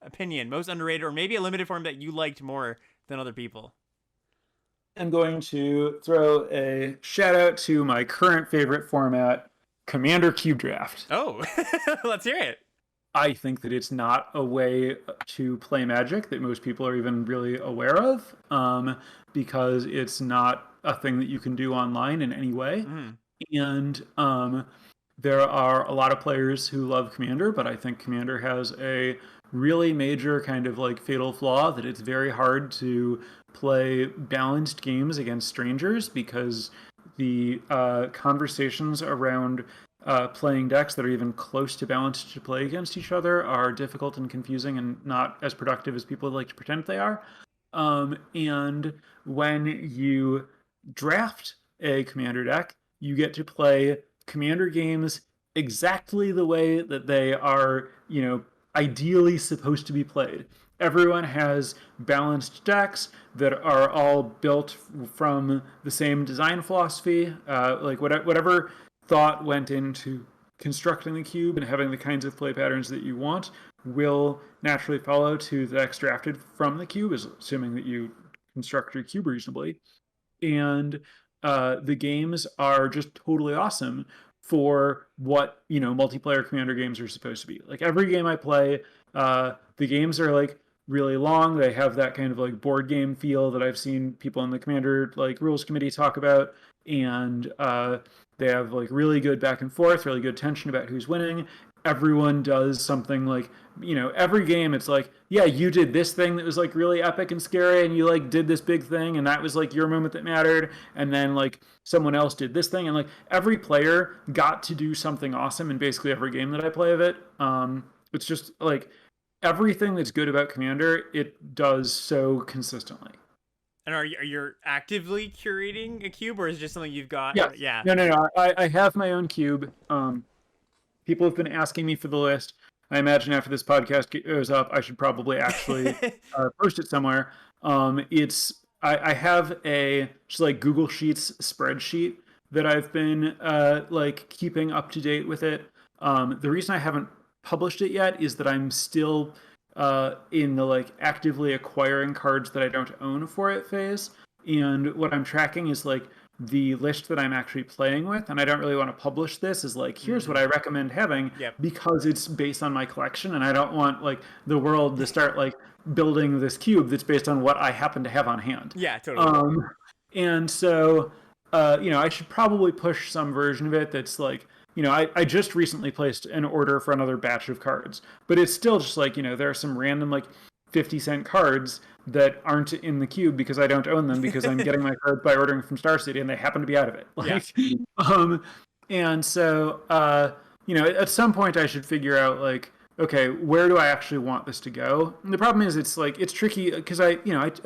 opinion, most underrated, or maybe a limited form that you liked more than other people. I'm going to throw a shout out to my current favorite format, Commander Cube Draft. Oh, let's hear it. I think that it's not a way to play Magic that most people are even really aware of, because it's not a thing that you can do online in any way. Mm. And there are a lot of players who love Commander, but I think Commander has a really major kind of like fatal flaw that it's very hard to play balanced games against strangers because the conversations around playing decks that are even close to balanced to play against each other are difficult and confusing and not as productive as people like to pretend they are. And when you draft a commander deck, you get to play commander games exactly the way that they are, ideally supposed to be played. Everyone has balanced decks that are all built from the same design philosophy. Like whatever thought went into constructing the cube and having the kinds of play patterns that you want will naturally follow to the decks drafted from the cube, assuming that you construct your cube reasonably. And the games are just totally awesome for what multiplayer commander games are supposed to be. Like every game I play, the games are like really long. They have that kind of like board game feel that I've seen people in the commander like rules committee talk about, and they have like really good back and forth, really good tension about who's winning. Everyone does something like, every game it's like, yeah, you did this thing that was like really epic and scary, and you like did this big thing, and that was like your moment that mattered, and then like someone else did this thing, and like every player got to do something awesome in basically every game that I play of it. It's just like everything that's good about Commander, it does so consistently. And are you actively curating a cube, or is it just something you've got? Yeah. Yeah. No. I have my own cube. People have been asking me for the list. I imagine after this podcast goes up, I should probably actually post it somewhere. I have a just like Google Sheets spreadsheet that I've been like keeping up to date with it. The reason I haven't published it yet is that I'm still in the like actively acquiring cards that I don't own for it phase. And what I'm tracking is like the list that I'm actually playing with, and I don't really want to publish this as like, here's what I recommend having, Yep. because it's based on my collection, and I don't want like the world to start like building this cube that's based on what I happen to have on hand. Yeah, totally. And so I should probably push some version of it that's like, I just recently placed an order for another batch of cards, but it's still just like, there are some random like 50-cent cards that aren't in the cube because I don't own them because I'm getting my cards by ordering from Star City and they happen to be out of it. Like, Yeah. And so, at some point I should figure out like, okay, where do I actually want this to go? And the problem is it's like, it's tricky because I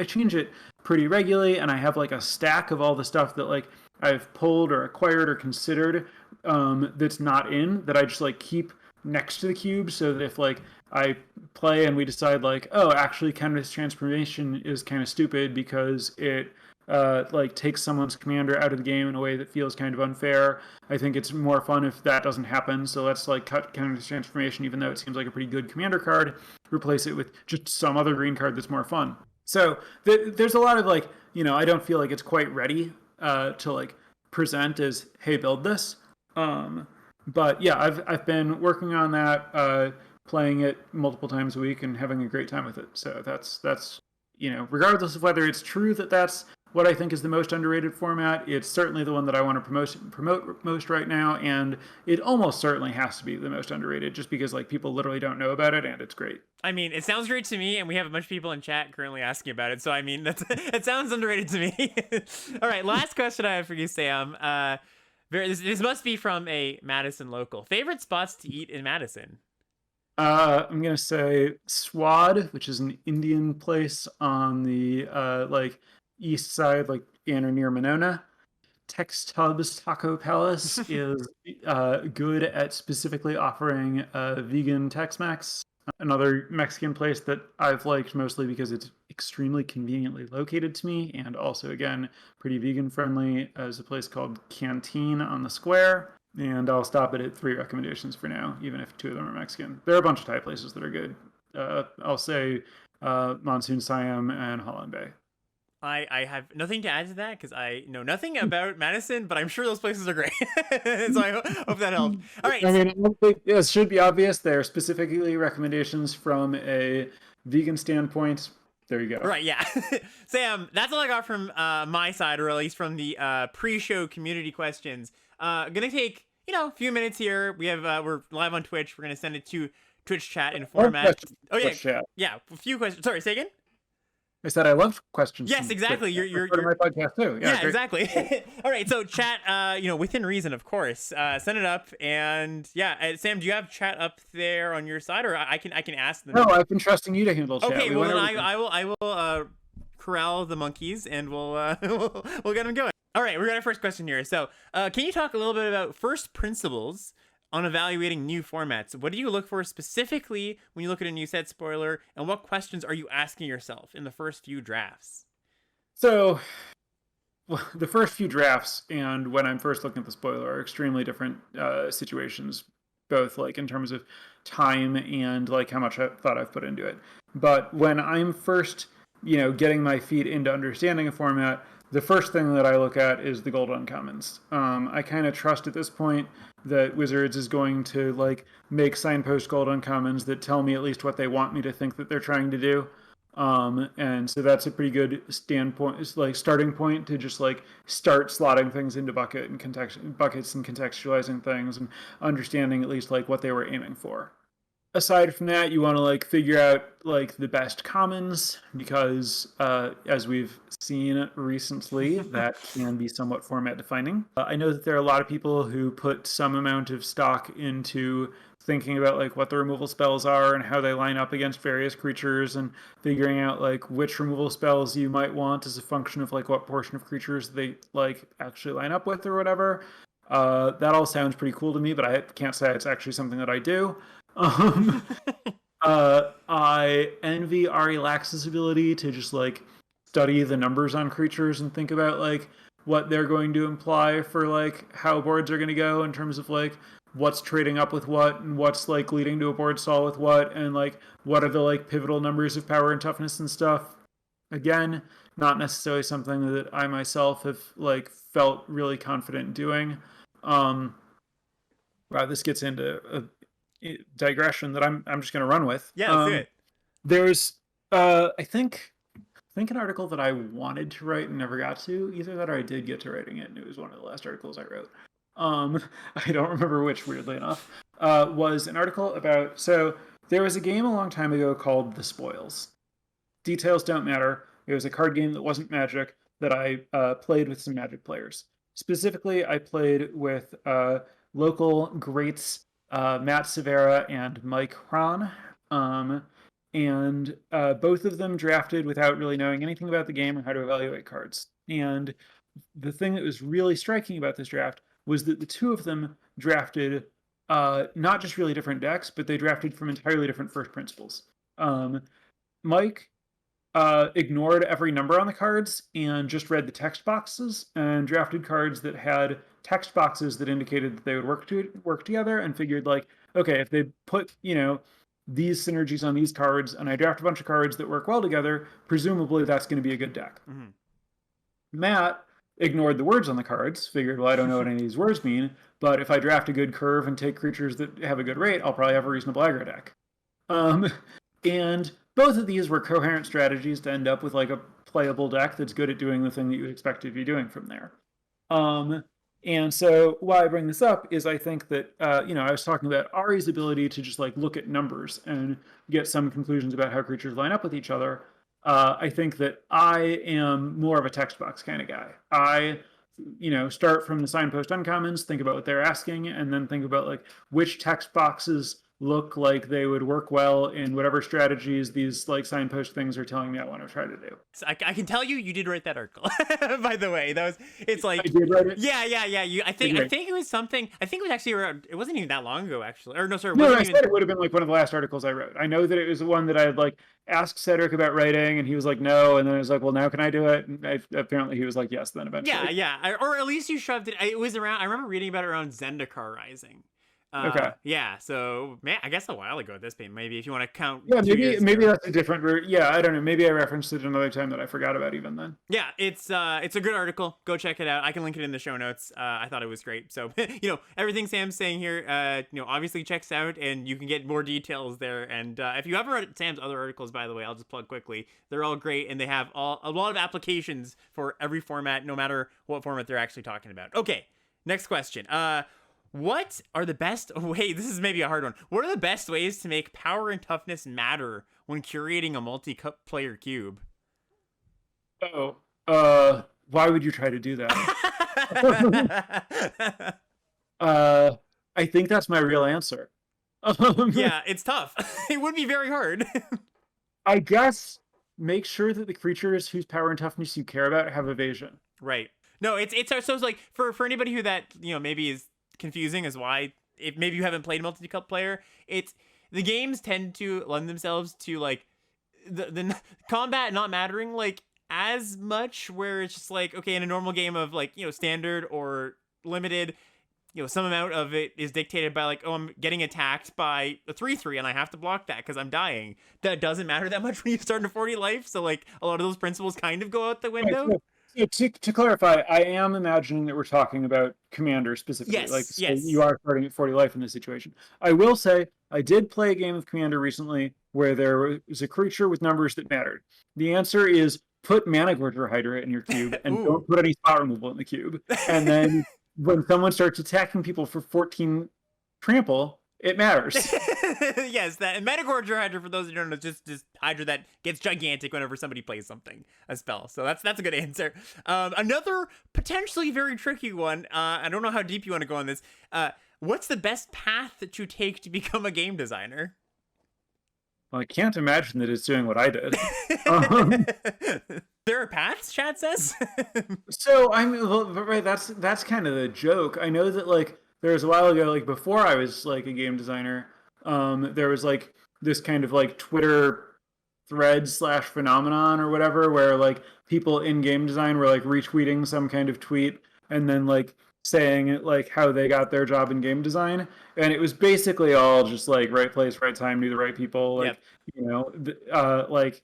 change it pretty regularly, and I have like a stack of all the stuff that like I've pulled or acquired or considered that's not in, that I just like keep next to the cube, so that if like I play and we decide like, oh, actually Canvas Transformation is kind of stupid because it like takes someone's commander out of the game in a way that feels kind of unfair. I think it's more fun if that doesn't happen. So let's like cut Canvas Transformation, even though it seems like a pretty good commander card, replace it with just some other green card that's more fun. So there's a lot of like, I don't feel like it's quite ready to like present as, hey, build this. But yeah, I've been working on that, playing it multiple times a week and having a great time with it. So that's regardless of whether it's true that that's what I think is the most underrated format, it's certainly the one that I want to promote most right now, and it almost certainly has to be the most underrated, just because like people literally don't know about it, and it's great. I mean, it sounds great to me, and we have a bunch of people in chat currently asking about it. So I mean, it sounds underrated to me. All right, last question I have for you, Sam. This must be from a Madison local. Favorite spots to eat in Madison? I'm gonna say Swad, which is an Indian place on the like east side, like in or near Monona. Tex Tubbs Taco Palace is good at specifically offering vegan Tex-Mex. Another Mexican place that I've liked mostly because it's extremely conveniently located to me, and also again pretty vegan friendly, is a place called Canteen on the Square. And I'll stop it at 3 recommendations for now, even if 2 of them are Mexican. There are a bunch of Thai places that are good. I'll say Monsoon Siam and Holland Bay. I have nothing to add to that because I know nothing about Madison, but I'm sure those places are great. So I hope that helped. All right. I mean, it should be obvious. They're specifically recommendations from a vegan standpoint. there you go. Right, yeah. Sam, that's all I got from my side, or at least from the pre-show community questions. Gonna take, a few minutes here. We're live on Twitch. We're gonna send it to Twitch chat in format. Oh yeah, Chat. yeah. A few questions. Sorry, say again. I said I love questions. Yes, exactly. You're part of my podcast too. Yeah, great. exactly. All right, so chat, within reason, of course. Send it up, and yeah, Sam, do you have chat up there on your side, or I can ask them? No, I've been trusting you to handle chat. Okay, well then I will corral the monkeys, and we'll we'll get them going. All right, we got our first question here. So, can you talk a little bit about first principles on evaluating new formats? What do you look for specifically when you look at a new set spoiler, and what questions are you asking yourself in the first few drafts? So, the first few drafts and when I'm first looking at the spoiler are extremely different situations, both like in terms of time and like how much thought I've put into it. But when I'm first, getting my feet into understanding a format, the first thing that I look at is the gold uncommons. I kind of trust at this point that Wizards is going to like make signpost gold uncommons that tell me at least what they want me to think that they're trying to do. And so that's a pretty good standpoint. It's like starting point to just like start slotting things into buckets and contextualizing things and understanding at least like what they were aiming for. Aside from that, you want to like figure out like the best commons because as we've seen recently, that can be somewhat format defining. I know that there are a lot of people who put some amount of stock into thinking about like what the removal spells are and how they line up against various creatures and figuring out like which removal spells you might want as a function of like what portion of creatures they like actually line up with or whatever. That all sounds pretty cool to me, but I can't say it's actually something that I do. I envy Ari Lax's ability to just like study the numbers on creatures and think about like what they're going to imply for like how boards are going to go in terms of like what's trading up with what and what's like leading to a board stall with what and like what are the like pivotal numbers of power and toughness and stuff. Again, not necessarily something that I myself have like felt really confident doing. Wow, this gets into a digression that I'm just going to run with. Yeah, let's do it. There's I think an article that I wanted to write and never got to. Either that or I did get to writing it, and it was one of the last articles I wrote. I don't remember which, weirdly enough. Was an article about, so there was a game a long time ago called The Spoils. Details don't matter. It was a card game that wasn't Magic that I played with some Magic players. Specifically, I played with local greats Matt Severa and Mike Hron. And both of them drafted without really knowing anything about the game or how to evaluate cards. And the thing that was really striking about this draft was that the two of them drafted not just really different decks, but they drafted from entirely different first principles. Mike ignored every number on the cards and just read the text boxes and drafted cards that had text boxes that indicated that they would work together and figured like, okay, if they put, these synergies on these cards and I draft a bunch of cards that work well together, presumably that's going to be a good deck. Mm-hmm. Matt ignored the words on the cards, figured, well, I don't know what any of these words mean, but if I draft a good curve and take creatures that have a good rate, I'll probably have a reasonable aggro deck. And both of these were coherent strategies to end up with like a playable deck that's good at doing the thing that you would expect to be doing from there. And so why I bring this up is I think that, I was talking about Ari's ability to just like look at numbers and get some conclusions about how creatures line up with each other. I think that I am more of a text box kind of guy. I, start from the signpost uncommons, think about what they're asking, and then think about like which text boxes look like they would work well in whatever strategies these like signpost things are telling me I want to try to do. So I can tell you did write that article. By the way, it's like I did write it. Yeah. I think it was something. I think it was actually around. It wasn't even that long ago, actually. Or no, sorry. No, I said it would have been like one of the last articles I wrote. I know that it was the one that I had like asked Cedric about writing, and he was like, no, and then I was like, well, now can I do it? And apparently he was like, yes. Then eventually, yeah. Or at least you shoved it. It was around. I remember reading about it around Zendikar Rising. Okay. Yeah, so man, I guess a while ago at this point, maybe if you want to count Yeah, 2 years maybe ago. that's a different. Yeah, I don't know. Maybe I referenced it another time that I forgot about even then. Yeah, it's a good article. Go check it out. I can link it in the show notes. I thought it was great. So everything Sam's saying here, obviously checks out, and you can get more details there. And if you haven't read Sam's other articles, by the way, I'll just plug quickly. They're all great, and they have a lot of applications for every format, no matter what format they're actually talking about. Okay, next question. What are the best way? This is maybe a hard one. What are the best ways to make power and toughness matter when curating a multi-player cube? Oh, why would you try to do that? I think that's my real answer. Yeah, it's tough. It would be very hard. I guess make sure that the creatures whose power and toughness you care about have evasion. Right. No, it's like for anybody who that maybe is confusing as why if maybe you haven't played multiplayer, it's the games tend to lend themselves to like the combat not mattering like as much, where it's just like, okay, in a normal game of like standard or limited, some amount of it is dictated by like, oh, I'm getting attacked by a 3/3 and I have to block that because I'm dying. That doesn't matter that much when you start to 40 life, so like a lot of those principles kind of go out the window. Right, so to clarify, I am imagining that we're talking about Commander specifically. Yes, Like, so yes. you are starting at 40 life in this situation. I will say, I did play a game of Commander recently where there was a creature with numbers that mattered. The answer is put Mana Gorger Hydra in your cube and don't put any spot removal in the cube. And then when someone starts attacking people for 14 trample, it matters. Yes, that and Metagorger Hydra, for those who don't know, just Hydra that gets gigantic whenever somebody plays something, a spell. So that's a good answer. Another potentially very tricky one. I don't know how deep you want to go on this. What's the best path that you take to become a game designer? Well, I can't imagine that it's doing what I did. There are paths, Chad says. So I mean, well, right? That's kind of the joke. I know that like there was a while ago, like before I was like a game designer, there was like this kind of like Twitter thread slash phenomenon or whatever, where like people in game design were like retweeting some kind of tweet and then like saying like how they got their job in game design, and it was basically all just like right place, right time, knew the right people, like like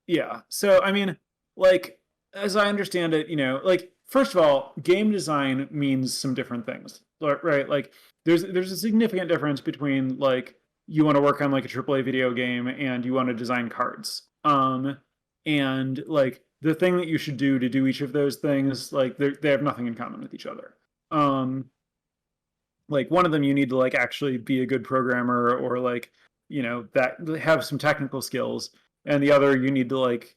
yeah. So I mean, like as I understand it, like first of all, game design means some different things, right? Like there's a significant difference between like you want to work on like a AAA video game and you want to design cards. And like the thing that you should do to do each of those things, like they have nothing in common with each other. Like one of them you need to like actually be a good programmer or like that have some technical skills, and the other you need to like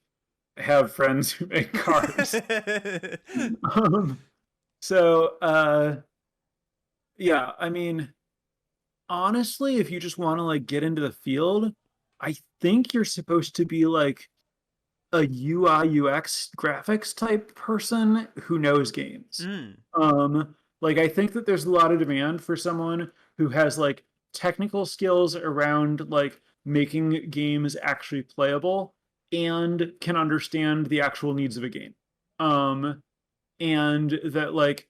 have friends who make cards. So yeah, I mean, honestly, if you just want to like get into the field, I think you're supposed to be like a UI UX graphics type person who knows games. Like I think that there's a lot of demand for someone who has like technical skills around like making games actually playable and can understand the actual needs of a game. And that like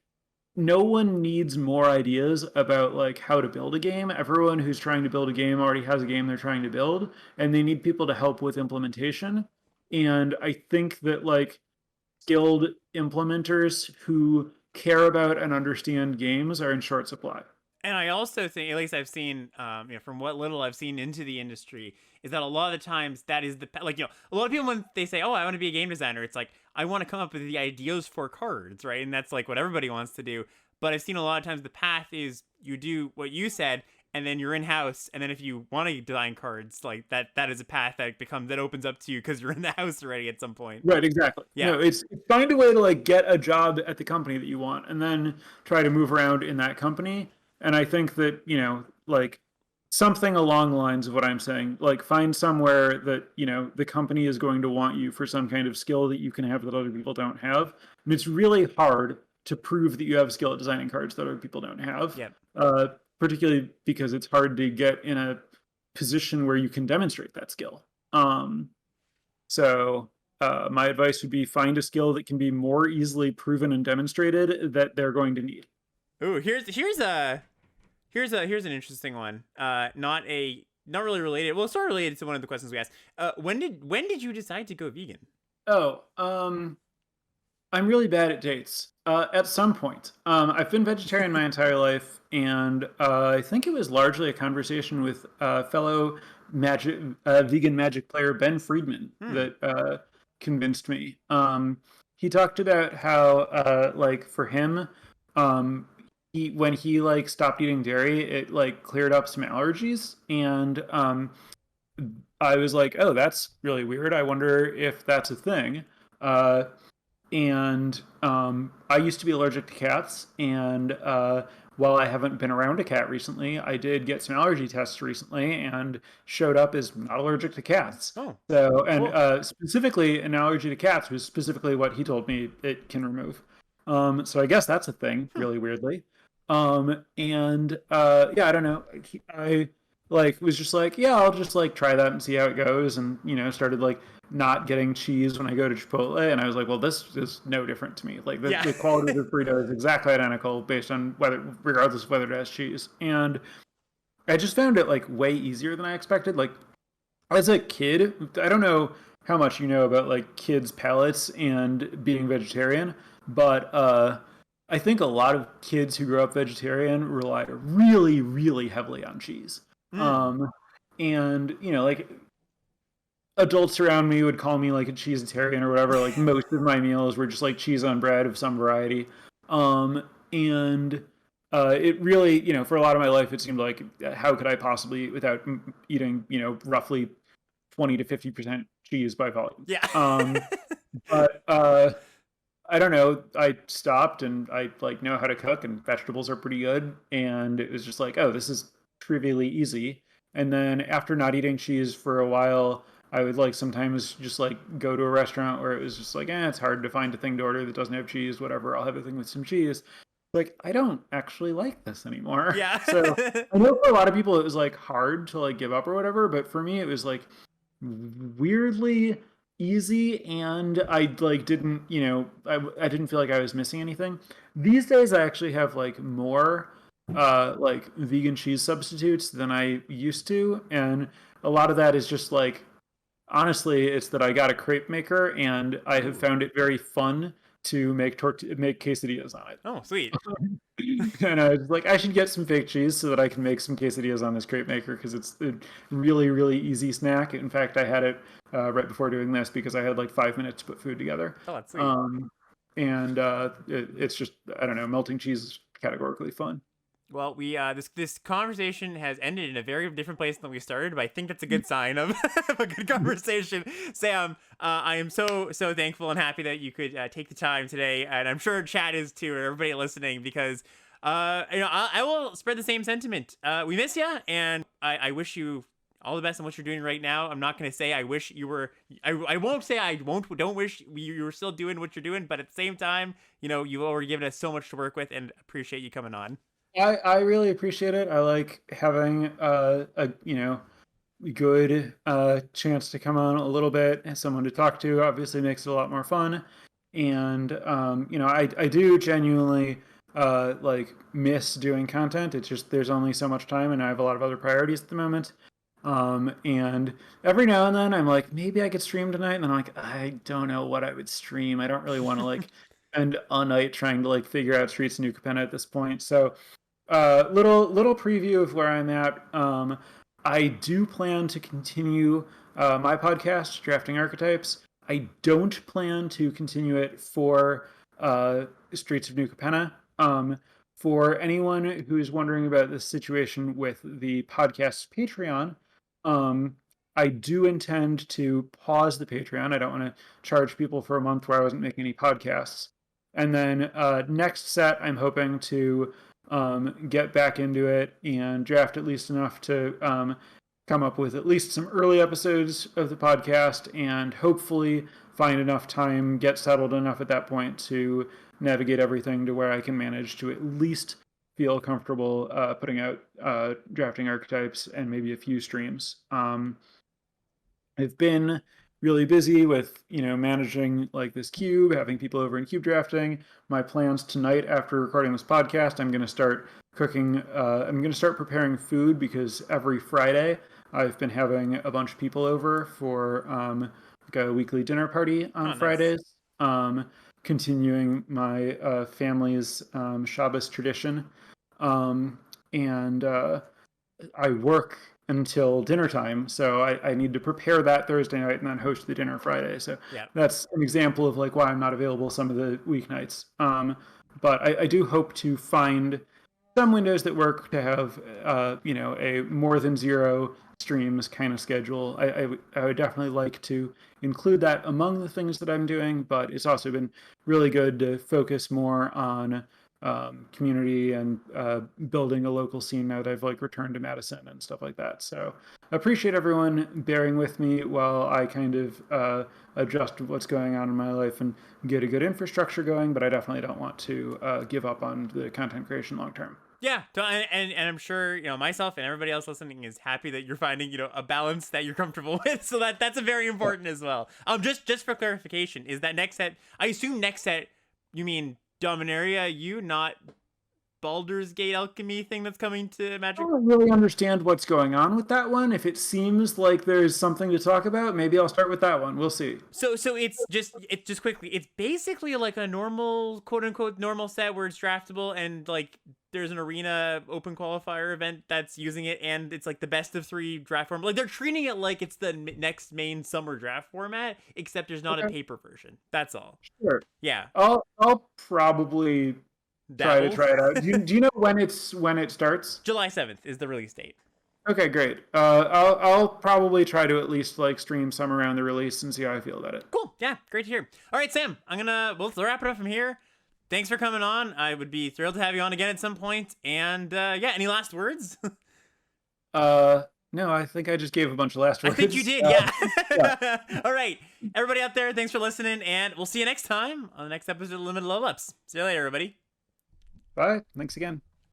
no one needs more ideas about like how to build a game. Everyone who's trying to build a game already has a game they're trying to build, and they need people to help with implementation. And I think that like skilled implementers who care about and understand games are in short supply. And I also think, at least I've seen, from what little I've seen into the industry, is that a lot of the times that is a lot of people when they say, "Oh, I want to be a game designer," it's like I want to come up with the ideas for cards, right? And that's like what everybody wants to do. But I've seen a lot of times the path is you do what you said, and then you're in house, and then if you want to design cards, like that is a path that opens up to you because you're in the house already at some point. Right, exactly. Yeah, it's find a way to like get a job at the company that you want, and then try to move around in that company. And I think that, like something along the lines of what I'm saying, like find somewhere that, the company is going to want you for some kind of skill that you can have that other people don't have. And it's really hard to prove that you have skill at designing cards that other people don't have. Yeah. Particularly because it's hard to get in a position where you can demonstrate that skill. So my advice would be find a skill that can be more easily proven and demonstrated that they're going to need. Ooh, here's here's an interesting one. Not really related. Well, sort of related to one of the questions we asked. When did you decide to go vegan? Oh, I'm really bad at dates. At some point, I've been vegetarian my entire life, and I think it was largely a conversation with fellow magic vegan Magic player Ben Friedman Hmm. that convinced me. He talked about how, like for him, um, he when he like stopped eating dairy, it like cleared up some allergies, and I was like, oh, that's really weird. I wonder if that's a thing. Uh, and I used to be allergic to cats, and while I haven't been around a cat recently, I did get some allergy tests recently and showed up as not allergic to cats. Oh, So, and cool. specifically, an allergy to cats was specifically what he told me it can remove. So I guess that's a thing, Hmm. really weirdly. And yeah, I don't know. I like was just like, yeah, I'll just like try that and see how it goes, and started like not getting cheese when I go to Chipotle, and I was like, well, this is no different to me. Like the, Yeah. the quality of the burrito is exactly identical based on whether, regardless of whether it has cheese. And I just found it like way easier than I expected. Like as a kid, I don't know how much you know about like kids' palates and being vegetarian, but I think a lot of kids who grow up vegetarian rely really, really heavily on cheese. Hmm. Um, and like adults around me would call me like a cheesetarian or whatever. Like most of my meals were just like cheese on bread of some variety. And it really, for a lot of my life, it seemed like how could I possibly eat without eating, roughly 20 to 50% cheese by volume. Yeah. But I don't know. I stopped and I like know how to cook and vegetables are pretty good. And it was just like, oh, this is trivially easy. And then after not eating cheese for a while, I would like sometimes just like go to a restaurant where it was just like, it's hard to find a thing to order that doesn't have cheese, whatever. I'll have a thing with some cheese. Like, I don't actually like this anymore. Yeah. So I know for a lot of people it was like hard to like give up or whatever, but for me it was like weirdly easy, and I like didn't I didn't feel like I was missing anything. These days I actually have like more like vegan cheese substitutes than I used to, and a lot of that is just like honestly it's that I got a crepe maker and I have Ooh. found it very fun to make quesadillas on it. Oh, sweet. And I was like, I should get some fake cheese so that I can make some quesadillas on this crepe maker because it's a really, really easy snack. In fact, I had it right before doing this because I had like 5 minutes to put food together. Oh, that's sweet. And it's just, I don't know, melting cheese is categorically fun. Well, we this conversation has ended in a very different place than we started, but I think that's a good sign of, of a good conversation. Sam, I am so thankful and happy that you could take the time today, and I'm sure chat is too, and everybody listening, because I will spread the same sentiment. We miss you, and I wish you all the best in what you're doing right now. I'm not gonna say I wish you were. I won't say I won't don't wish you were still doing what you're doing, but at the same time, you've already given us so much to work with, and appreciate you coming on. I really appreciate it. I like having a good chance to come on a little bit and someone to talk to. Obviously makes it a lot more fun. And I do genuinely like miss doing content. It's just there's only so much time and I have a lot of other priorities at the moment. And every now and then I'm like, maybe I could stream tonight, and then I'm like, I don't know what I would stream. I don't really want to like spend a night trying to like figure out Streets of New Capenna at this point. So little preview of where I'm at. I do plan to continue my podcast, Drafting Archetypes. I don't plan to continue it for Streets of New Capenna. For anyone who's wondering about the situation with the podcast's Patreon, um, I do intend to pause the Patreon. I don't want to charge people for a month where I wasn't making any podcasts. And then next set, I'm hoping to get back into it and draft at least enough to come up with at least some early episodes of the podcast and hopefully find enough time, get settled enough at that point to navigate everything to where I can manage to at least feel comfortable putting out drafting archetypes and maybe a few streams. I've been really busy with, managing like this cube, having people over in cube drafting. My plans tonight after recording this podcast, I'm going to start cooking. I'm going to start preparing food because every Friday I've been having a bunch of people over for like a weekly dinner party on Oh, nice. Fridays. Continuing my family's Shabbos tradition. Um, and I work until dinner time, so I need to prepare that Thursday night and then host the dinner Friday. So Yeah. that's an example of like why I'm not available some of the weeknights. But I do hope to find some windows that work to have a more than zero streams kind of schedule. I would definitely like to include that among the things that I'm doing, but it's also been really good to focus more on community and building a local scene now that I've like returned to Madison and stuff like that. So I appreciate everyone bearing with me while I kind of adjust what's going on in my life and get a good infrastructure going, but I definitely don't want to give up on the content creation long term. Yeah, and I'm sure myself and everybody else listening is happy that you're finding a balance that you're comfortable with. So that's a very important as well. Just for clarification, is that next set? I assume next set you mean Dominaria, you not Baldur's Gate alchemy thing that's coming to I Magic. don't really understand what's going on with that one. If it seems like there's something to talk about, maybe I'll start with that one. We'll see. So it's just quickly. It's basically like a normal quote unquote normal set where it's draftable and like there's an arena open qualifier event that's using it and it's like the best of 3 draft form. Like they're treating it like it's the next main summer draft format, except there's not a paper version. That's all. Sure. Yeah. I'll probably try Dabble. it out. Do you know when it starts? July 7th is the release date. Okay, great. I'll probably try to at least like stream some around the release and see how I feel about it. Cool. Yeah, great to hear. All right, Sam, we'll wrap it up from here. Thanks for coming on. I would be thrilled to have you on again at some point. And yeah, any last words? No, I think I just gave a bunch of last words. I think you did, yeah. Yeah. All right. Everybody out there, thanks for listening, and we'll see you next time on the next episode of Limited Level Ups. See you later, everybody. Bye. Thanks again.